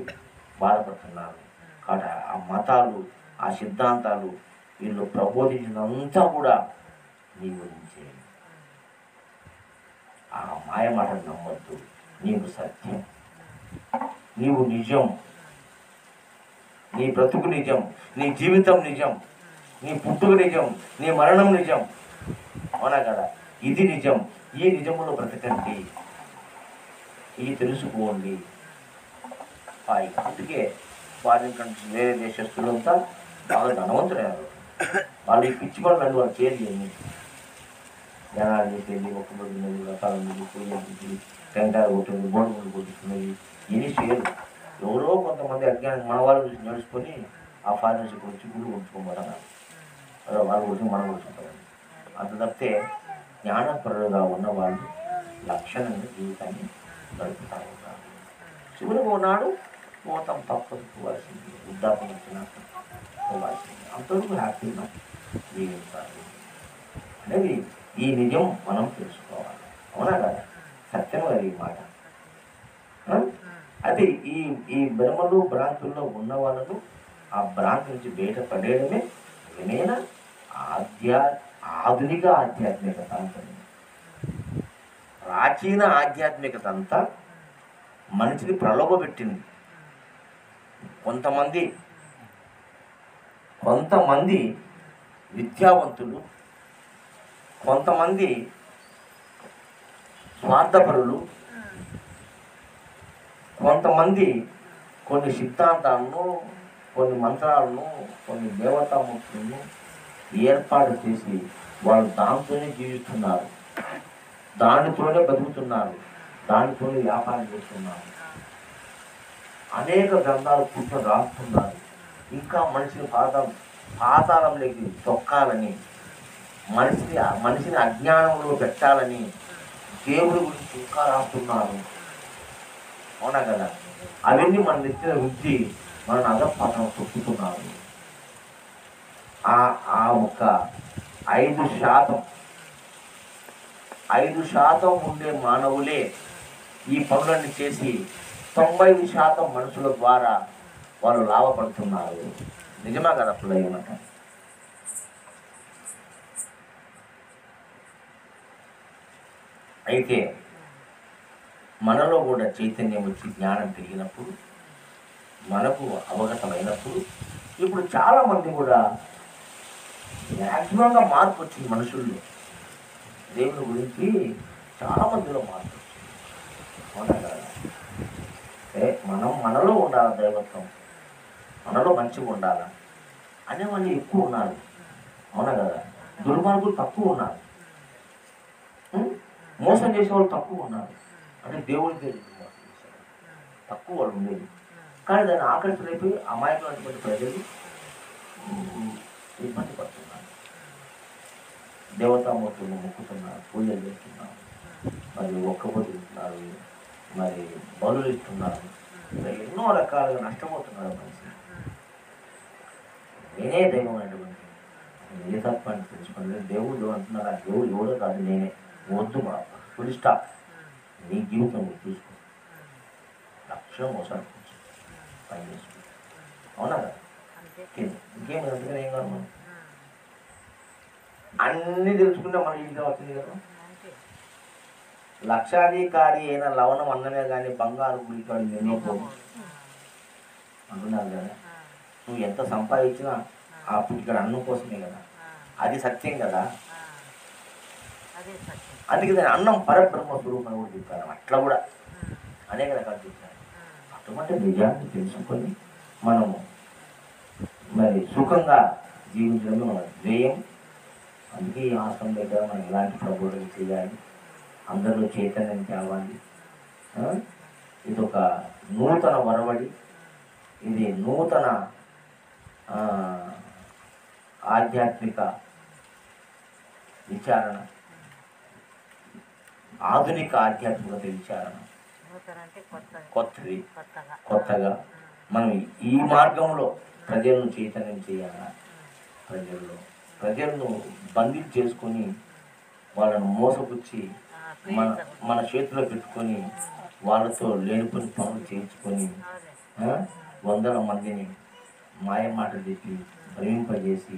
బాధపడుతున్నారు. కాబట్టి ఆ మతాలు, ఆ సిద్ధాంతాలు వీళ్ళు ప్రబోధించినంతా కూడా నీ గురించే. ఆ మాయ మాటలు నమ్మొద్దు. నీవు సత్యం, నీవు నిజం, నీ బ్రతుకు నిజం, నీ జీవితం నిజం, నీ పుట్టుక నిజం, నీ మరణం నిజం. అవునా కదా? ఇది నిజం. ఈ నిజములో బ్రతకండి, ఇది తెలుసుకోండి. అందుకే ఫారిన్ కంట్రీస్, వేరే దేశస్తులంతా బాగా ధనవంతులయ్యారు. వాళ్ళు ఈ పిచ్చి పనులు వాళ్ళు చేయలేదు. జనాలు చేసేది, ఒక్కబడి రకాలు పూజలు, టెంకాయలు కొట్టేది, బోర్డు ముందు కొట్టుకునేది, ఇవి చేయరు. ఎవరో కొంతమంది అజ్ఞానం మన వాళ్ళు చూసి నడుచుకొని ఆ ఫారినర్స్ వచ్చి గుళ్ళు కొట్టుకోమన్నారు. వాళ్ళు వచ్చి మనం కొట్టుకుంటారు. అంత తప్పితే జ్ఞానపరులుగా ఉన్న వాళ్ళు లక్షణంగా జీవితాన్ని గడుపుతూ ఉంటారు. శివునికి ఉన్నాడు, పోతాం, తప్పదు, పోవాల్సింది. వృద్ధాపం వచ్చినాక పోవాల్సింది. అంతవరకు హ్యాపీగా జీవించాలి అనేది ఈ నిజం మనం తెలుసుకోవాలి. అవునా కదా? సత్యం కదా ఈ మాట. అయితే ఈ భ్రమలు భ్రాంతుల్లో ఉన్న వాళ్ళను ఆ భ్రాంతి నుంచి బయటపడేయడమే ఏమైనా ఆధునిక ఆధ్యాత్మికత అంటుంది. ప్రాచీన ఆధ్యాత్మికత అంతా మనిషిని ప్రలోభపెట్టింది. కొంతమంది విద్యావంతులు, కొంతమంది స్వార్థపరులు, కొంతమంది కొన్ని సిద్ధాంతాలను, కొన్ని మంత్రాలను, కొన్ని దేవతామూర్తులను ఏర్పాటు చేసి వాళ్ళు దాంతోనే జీవిస్తున్నారు, దానితోనే బతుకుతున్నారు, దానితోనే వ్యాపారం చేస్తున్నారు. అనేక గ్రంథాలు కూర్చొని రాస్తున్నారు. ఇంకా మనిషిని పాతాళంలోకి తొక్కాలని, మనిషిని అజ్ఞానంలో పెట్టాలని దేవుడి గురించి ఇంకా రాస్తున్నారు. అవునా కదా? అవన్నీ మన నెత్తిన రుచి మన అధపాతం తొక్కుతున్నారు. ఆ ఒక 5% ఉండే మానవులే ఈ పనులన్నీ చేసి 95% మనుషుల ద్వారా వాళ్ళు లాభపడుతున్నారు. నిజమా కదా పిల్లయ్యమాట? అయితే మనలో కూడా చైతన్యం వచ్చి జ్ఞానం పెరిగినప్పుడు, మనకు అవగతమైనప్పుడు, ఇప్పుడు చాలామంది కూడా మ్యాక్సిమంగా మార్పు వచ్చింది మనుషుల్లో. దేవుని గురించి చాలామందిలో మార్పు వచ్చింది. అవునా కదా? మనలో ఉండాలి దైవత్వం, మనలో మంచిగా ఉండాలా అనేవాళ్ళు ఎక్కువ ఉన్నారు. అవునా కదా? దుర్మార్గులు తక్కువ ఉన్నారు, మోసం చేసేవాళ్ళు తక్కువ ఉన్నారు. అంటే దేవుడి పేరు మోసం చేసేవాళ్ళు తక్కువ వాళ్ళు ఉండేది. కానీ దాన్ని ఆకర్షితులైపోయి అమాయకమైనటువంటి ప్రజలు ఇబ్బంది పడుతున్నారు. దేవతామూర్తులను మొక్కుతున్నారు, పూజలు చేస్తున్నారు, మరి ఒక్కబోతున్నారు, మరి బలులు ఇస్తున్నారు. ఎన్నో రకాలుగా నష్టపోతున్నారు మనిషి. నేనే దైవం అనేటువంటి ఏ తత్వాన్ని తెలుసుకోండి. దేవుడు అంటున్నారు, ఆ దేవుడు ఎవడో కాదు, నేనే. వద్దు మా ఫుల్ స్టాప్. నీ జీవితం చూసుకో, లక్ష్యం ఒకసారి పని చేసుకో. అవునా కదా? ఇంకేం అందుకని ఏం కాదు. మనం అన్నీ తెలుసుకుంటే మన ఇంటికి వచ్చింది కదా. లక్షాధికారి అయిన లవణం అన్నమే కానీ బంగారు గుడికాడు ఎన్నో పోదు అంటున్నారు కదా. నువ్వు ఎంత సంపాదించినా ఆ ఇక్కడ అన్నం కోసమే కదా. అది సత్యం కదా. అందుకే దాని అన్నం పరబ్రహ్మ స్వరూపం కూడా చెప్పారు. అట్లా కూడా అనేక రకాలు చెప్పారు. అటువంటి నిజాన్ని తెలుసుకొని మనము మరి సుఖంగా జీవించడమే మన ధ్యేయం. అందుకే ఈ ఆశ్రమం దగ్గర మనం ఎలాంటి ప్రబోధన చేయాలి, అందరిలో చైతన్యం తేవాలి. ఇది ఒక నూతన వరవడి, ఇది నూతన ఆధ్యాత్మిక విచారణ, ఆధునిక ఆధ్యాత్మికత విచారణ, కొత్తగా మనం ఈ మార్గంలో ప్రజలను చైతన్యం చేయాలా. ప్రజలను బందీ చేసుకొని వాళ్ళను మోసపుచ్చి మన చేతిలో పెట్టుకొని వాళ్ళతో లేనిపోని పనులు చేయించుకొని వందల మందిని మాయ మాట చెప్పి భ్రమింపజేసి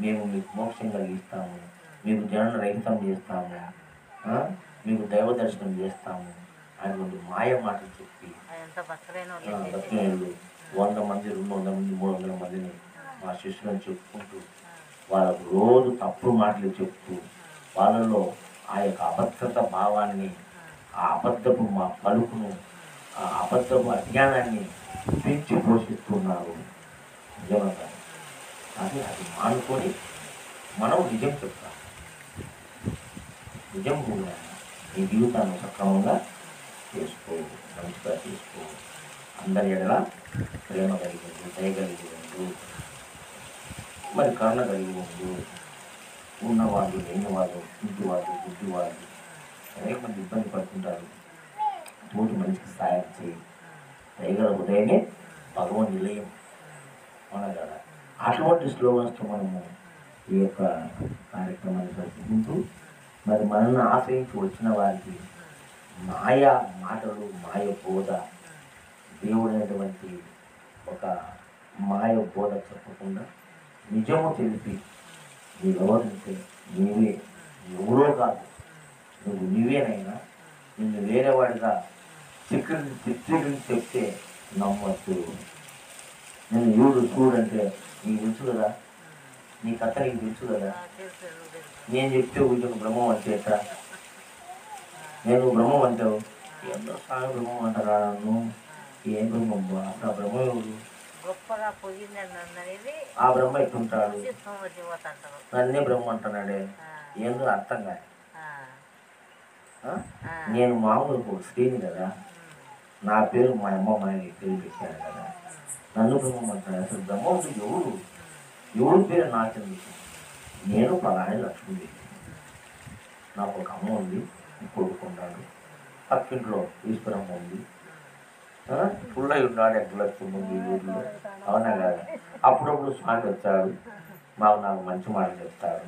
మేము మీకు మోక్షం కలిగిస్తాము, మీకు జనం రహితం చేస్తాము, మీకు దైవ దర్శనం చేస్తాము అటువంటి మాయ మాటలు చెప్పి బతికేళ్ళు 100 మంది 200 మంది 300 మందిని మా శిష్యులను చెప్పుకుంటూ వాళ్ళకు రోజు తప్పుడు మాటలు చెప్తూ వాళ్ళలో ఆ యొక్క అభద్రత భావాన్ని, ఆ అబద్ధపు మా పలుకును, ఆ అబద్ధపు అజ్ఞానాన్ని పెంచి పోషిస్తున్నారు. నిజంగా కానీ అది మానుకొని మనం నిజం చెప్తాం. నిజం కూడా నీ జీవితాన్ని సక్రమంగా చేసుకో, మంచిగా చేసుకో, అందరి ఎడల ప్రేమ కలిగి ఉండు, దయ కలిగి ఉండు, మరి కరుణ కలిగి ఉండు. ఉన్నవాళ్ళు లేనివాళ్ళు, ఇంటివాళ్ళు గుడ్డివాళ్ళు అనేక మంది ఇబ్బంది పడుతుంటారు. తోటి మనిషికి సాయం చేయి. దయగల హృదయమే భగవన్ నిలయం మన కదా. అటువంటి స్లోగన్స్తో మనము ఈ యొక్క కార్యక్రమాన్ని జరుపుకుంటూ మరి మనల్ని ఆశ్రయించి వచ్చిన వారికి మాయా మాటలు, మాయ బోధ, దేవుడైనటువంటి ఒక మాయ బోధ చెప్పకుండా నిజము తెలిపి నీవెవరంటే నీవే, ఎవరో కాదు, నువ్వు నీవేనైనా నిన్ను వేరేవాడిగా చిత్రీకరించి చెప్తే నమ్మచ్చు. నేను చూడు చూడంటే నీకు తెలుసు కదా, నీ కథ నీకు తెలుసు కదా. నేను చెప్తే ఊరికి బ్రహ్మం అంటే ఎట్లా? నేను బ్రహ్మం అంటావు, ఎంతో స్వామి బ్రహ్మం అంటారా? నన్ను ఏం బ్రహ్మం? అసలు బ్రహ్మం ఎవరు? ఆ బ్రహ్మ ఎట్టుంటాడు? నన్నే బ్రహ్మ అంటున్నాడే, ఏందో అర్థం కాదు. నేను మామూలు స్త్రీని కదా, నా పేరు మా అమ్మ మా పేరు పెట్టాను కదా, నన్ను బ్రహ్మం అంటాడు. అసలు బ్రహ్మ ఎవరు? ఎవరి పేరు నాకెందుకు? నేను పలాని లక్ష్మి, నాకు ఒక అమ్మ ఉంది, కొడుకున్నాడు, పక్కింట్లో ఈశ్వరమ్మ ఉంది, పుల్ల ఉన్నాడు, ఎట్లా ఉంది ఊళ్ళో. అవునా కదా? అప్పుడప్పుడు స్వామి వచ్చాడు, నాకు మంచి మాటలు చెప్తాడు,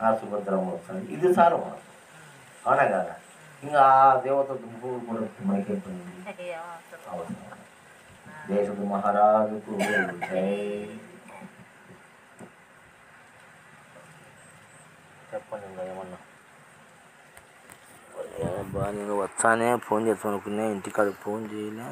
ఆ సుభద్రమ్మ వస్తాడు. ఇది చాలు మనకు. అవునా కదా? ఇంకా ఆ దేవత దుమ్ముడు కూడా మనకెళ్తుంది అవసరం. దేశపు మహారాజుకు చెప్పండి ఇంకా ఏమన్నా. నేను వచ్చానే ఫోన్ చేస్తాను అనుకున్నా, ఇంటికాడికి ఫోన్ చేయలే.